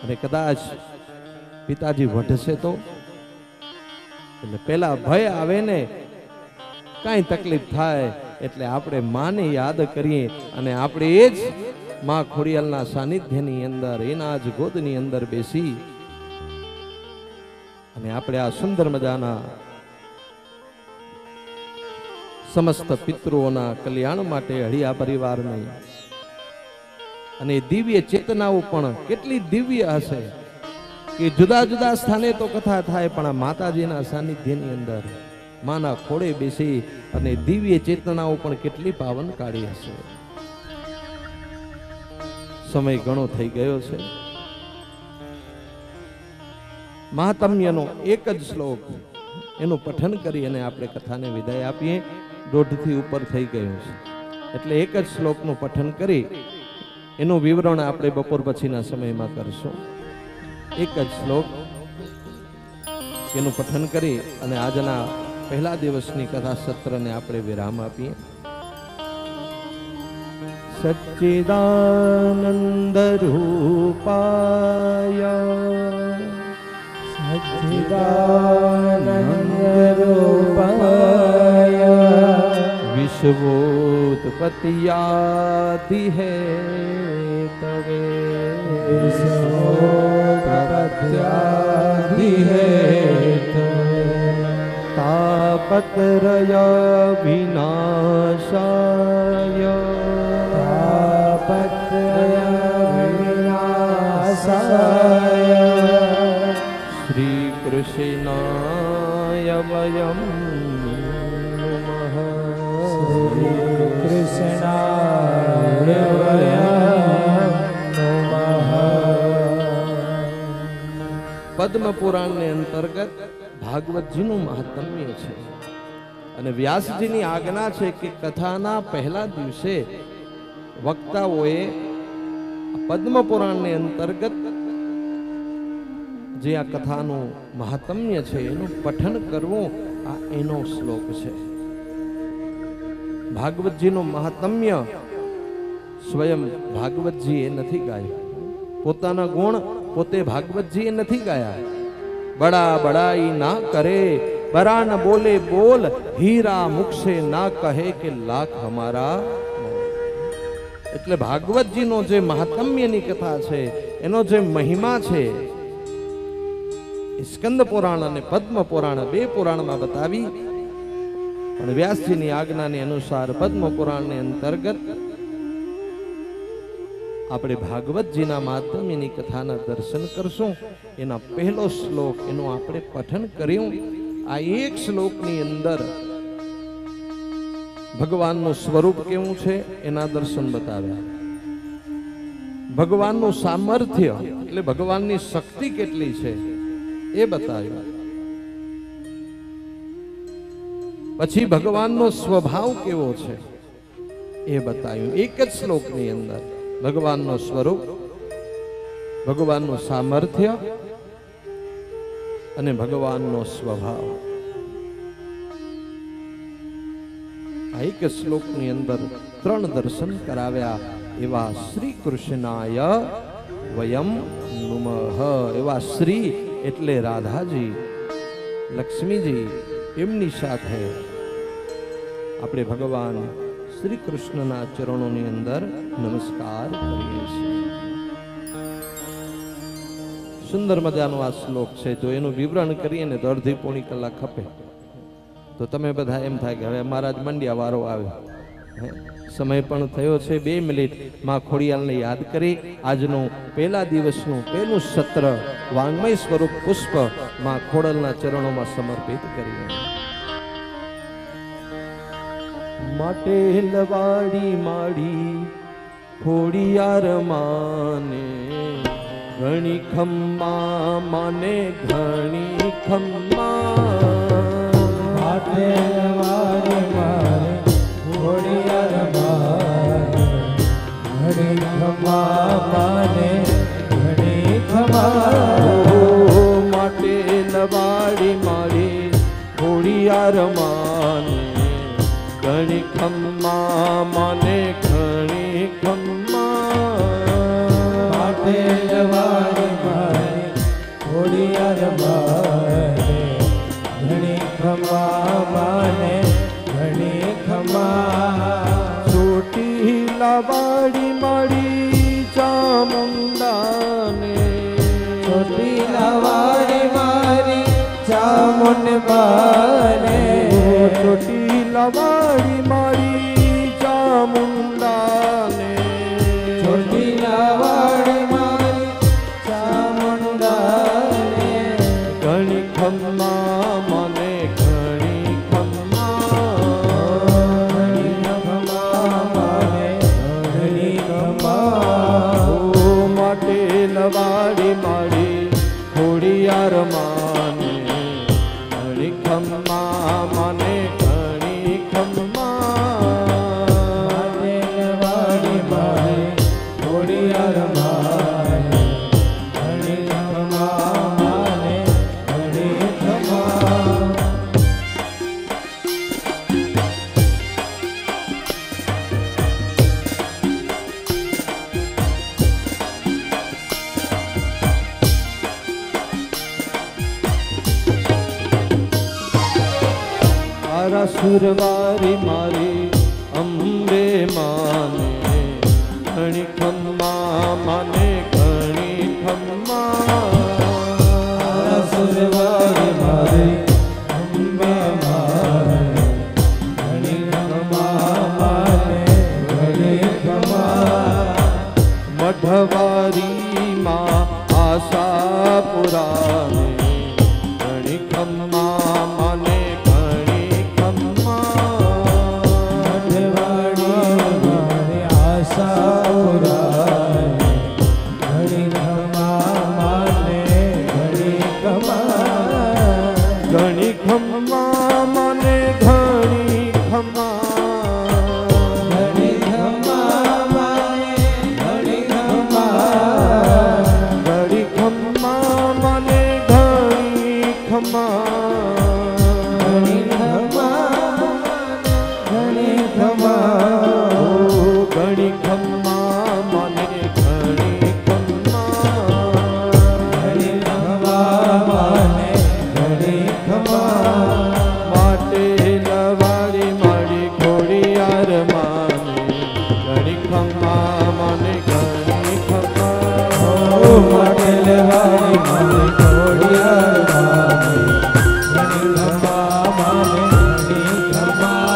અને કદાચ પિતાજી વઢશે તો, એટલે પેલા ભય આવે ને, કાંઈ તકલીફ થાય એટલે આપણે માને યાદ કરીએ અને આપણે એ જ માં ખોડિયાલના સાનિધ્યની અંદર, એના જ ગોદની અંદર બેસી અને આપણે આ સુંદર મજાના સમસ્ત પિતૃઓના કલ્યાણ માટે હળિયા પરિવારને, અને દિવ્ય ચેતનાઓ પણ કેટલી દિવ્ય હશે કે જુદા જુદા સ્થાને તો કથા થાય, પણ આ માતાજીના સાનિધ્યની અંદર માના ખોડે બેસી અને દિવ્ય ચેતનાઓ પણ કેટલી પાવન કાઢી હશે. સમય ઘણો થઈ ગયો છે. મહાત્મ્યનો એક જ શ્લોક, એનું પઠન કરી અને આપણે કથાને વિદાય આપીએ. 1.5 થી ઉપર થઈ ગયું છે, એટલે એક જ શ્લોકનું પઠન કરી એનું વિવરણ આપણે બપોર પછીના સમયમાં કરશું. એક જ શ્લોક એનું પઠન કરી અને આજના પહેલા દિવસની કથા સત્રને આપણે વિરામ આપીએ. સચ્ચિદાનંદ રૂપાય સચ્ચિદાનંદ રૂપાય વિશ્વોત્પત્યાદિ હેતવે વિશ્વોત્પત્યાદિ હેતવે તાપત્રય વિનાશાય શ્રી કૃષ્ણાય વયમ નમઃ. પદ્મ પુરાણને અંતર્ગત ભાગવતજીનું મહાત્મ્ય છે અને વ્યાસજીની આજ્ઞા છે કે કથાના પહેલા દિવસે વક્તાઓએ પદ્મ પુરાણને અંતર્ગત જે આ કથાનું મહાત્મ્ય છે એનું પઠન કરવું, આ એનો શ્લોક છે. ભાગવતજીનું મહાત્મ્ય સ્વયં ભાગવતજીએ નથી ગાયું. પોતાના ગુણ પોતે ભાગવતજીએ નથી ગાયા. બડા બડાઈ ના કરે, બરા ન બોલે બોલ, હીરા મુખસે ના કહે કે લાખ હમારા. એટલે ભાગવતજીનો જે મહાત્મ્યની કથા છે, એનો જે મહિમા છે, સ્કંદ પુરાણ અને પદ્મ પુરાણ બે પુરાણમાં બતાવી. પણ વ્યાસજીની આજ્ઞાને અનુસાર પદ્મ પુરાણને અંતર્ગત આપણે ભાગવતજીના મહાત્મ્યની કથાના દર્શન કરશું. એના પહેલો શ્લોક એનું આપણે પઠન કર્યું. આ એક શ્લોકની અંદર ભગવાનનું સ્વરૂપ કેવું છે એના દર્શન બતાવ્યા. ભગવાનનું સામર્થ્ય એટલે ભગવાનની શક્તિ કેટલી છે એ બતાવ્યું. પછી ભગવાનનો સ્વભાવ કેવો છે એ બતાવ્યું. એક જ શ્લોકની અંદર ભગવાનનો સ્વરૂપ, ભગવાનનું સામર્થ્ય અને ભગવાનનો સ્વભાવ. આ એક શ્લોકની અંદર ત્રણ દર્શન કરાવ્યા. એવા શ્રી કૃષ્ણાય વયમ નુમઃ. એવા શ્રી એટલે રાધાજી, લક્ષ્મીજી, એમની સાથે આપણે ભગવાન શ્રી કૃષ્ણના ચરણોની અંદર નમસ્કાર કરીએ છીએ. સુંદર મજાનો આ શ્લોક છે. જો એનું વિવરણ કરીએ ને તો અડધી પોણી કલાક ખપે. તો તમે બધા એમ થાય કે હવે મહારાજ મંડ્યા વારો આવ્યો. સમય પણ થયો છે. 2 મિનિટ માં ખોડિયાલને યાદ કરી આજનું પહેલા દિવસનું પહેલું સત્ર વાંગ્મય સ્વરૂપ પુષ્પ માં ખોડલના ચરણોમાં સમર્પિત કરીએ. માટે લવાડી માડી ખોડિયાર માને, ઘણી ખમ્મા માને ઘણી ખમ્મા. માટે લવાડી મારે ખોડિયાર માને, ઘણી ખમ્મા માને ઘણી ખમ્મા. માટે લવાડી માડી ખોડિયાર માને, ઘણી ખમ્મા માને ઘણી ખમ્મા. માટે લવાડી મારે ખોડિયાર માને, ઘણી ખમ્મા માને ઘણી ખમ્મા. ચોટી લવાડી માડી ચામુંડાને, ચોટી લવાડી મારી ચામુંડબાને, ચોટી લવાડી મારી ચામુંડાને, ચોટી લવાડી મારી ચામુંડાને. ઘણી ખમ્મા મને ઘણી ખમ્મા. ઘણી ખમ્મા માને ઘણી ખમ્મા. માટે લવાડી મારી ખોડિયાર માને, ઘણી ખમ્મા મને ઘણી ખમ્મા. માટે લવાડી મારે ખોડિયાર માને, ઘણી ખમ્મા માને ઘણી ખમ્મા. તારા સુરવારી મારી અંબે માને, ઘણી ખમ્મા મને ઘણી ખમ્મા. સુરવારી મારે અંબે મારે, ઘણી ખમ્મા માને ઘણી ખમ્મા. મઢવારી માં આશા પુરાને, ઘણી ખમ્મા મને ઘણી ખમ્મા. મઢવાડી મારે આશા પુરાને, ઘણી ખમ્મા માને ઘણી ખમ્મા. ઘણી ખમ્મા મને ઘણી ખમ્મા ઘણી ખમ્મા મને ઘણી ખમ્મા માટે લવાડી મારી ખોડિયાર માને ઘણી ખમ્મા મને ઘણી ખમ્મા માટે લેવાય મને ખોડિયાર માને ઘણી ખમ્મા મને ઘણી ખમ્મા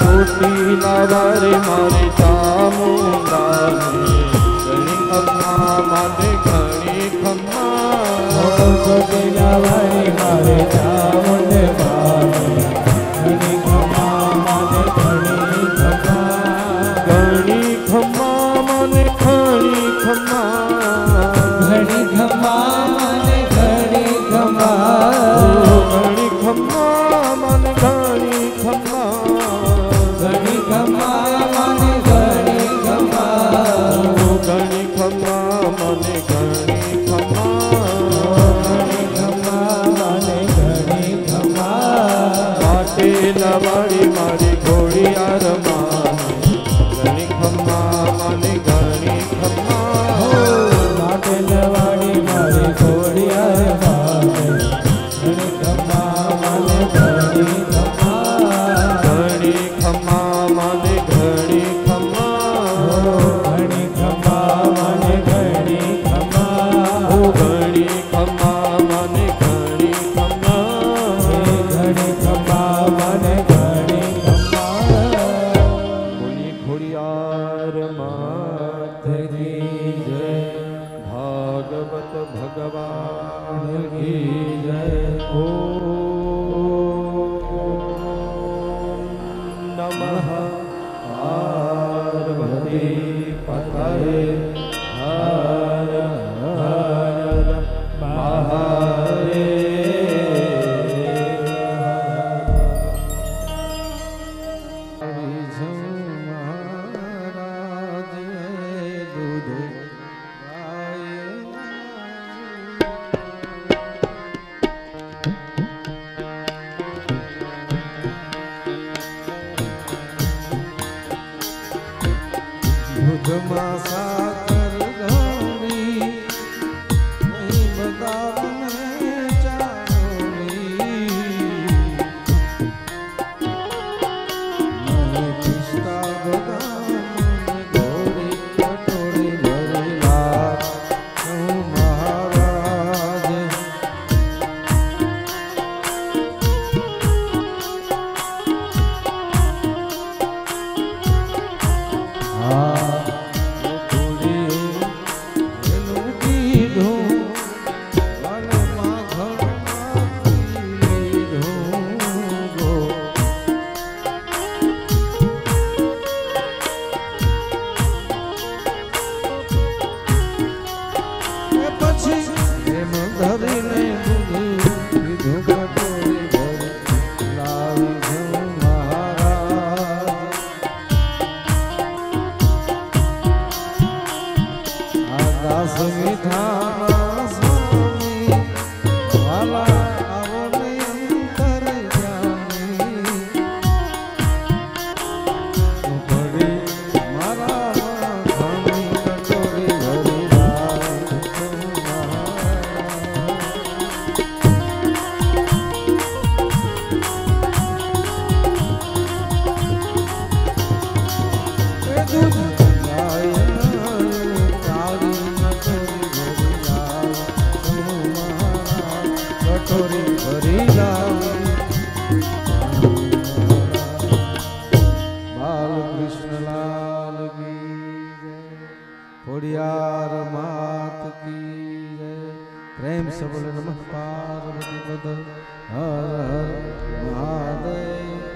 ચોટી લવારે મારે ચામુંડાને ઘણી ખમ્મા મને ઘણી ખમ્મા ચોટી લવાય મારે ચામુંડ માને ઘણી ખમ્મા મને ઘણી ખમ્મા ઘણી ખમ્મા મને ઘણી ખમ્મા ઘણી ખમ્મા મને ઘણી ખમ્મા ઘણી ખમ્મા મને ઘણી ખમ્મા ઘણી ખમ્મા મને ઘણી ખમ્મા ઘણી ખમ્મા મને ઘણી ખમ્મા ઘણી ખમ્મા મને ઘણી ખમ્મા માટે લવાડી મારી ઘોડિયાર માને ઘણી ખમ્મા મને ઘણી ખમ્મા માટે લવાડી મારી ખોડિયાર માને ઘણી ખમ્મા મને ઘણી ખમ્મા ઘણી ખમ્મા મને ઘણી ખમ્મા ઘણી ખમ્મા મને ઘણી ખમ્મા ઘણી ખમ્મા મને ઘણી ખમ્મા ઘણી ખમ્મા મને ઘણી ખમ્મા બોલી ખોડિયાર માતની જય ભાગવત ભગવાન કી જય નમઃ પાર્વતી પતયે હર હર દૂધમાં સાકર ગોળી નહીં બદામને ચારોળી નહીં પિસ્તા બદામ ગોળી કટોરી ભરેલા હું મહારાજ ખોડિયાર માત કી જય પ્રેમ સે બોલે નમઃ પાર્વતી પદ હર હર મહાદેવ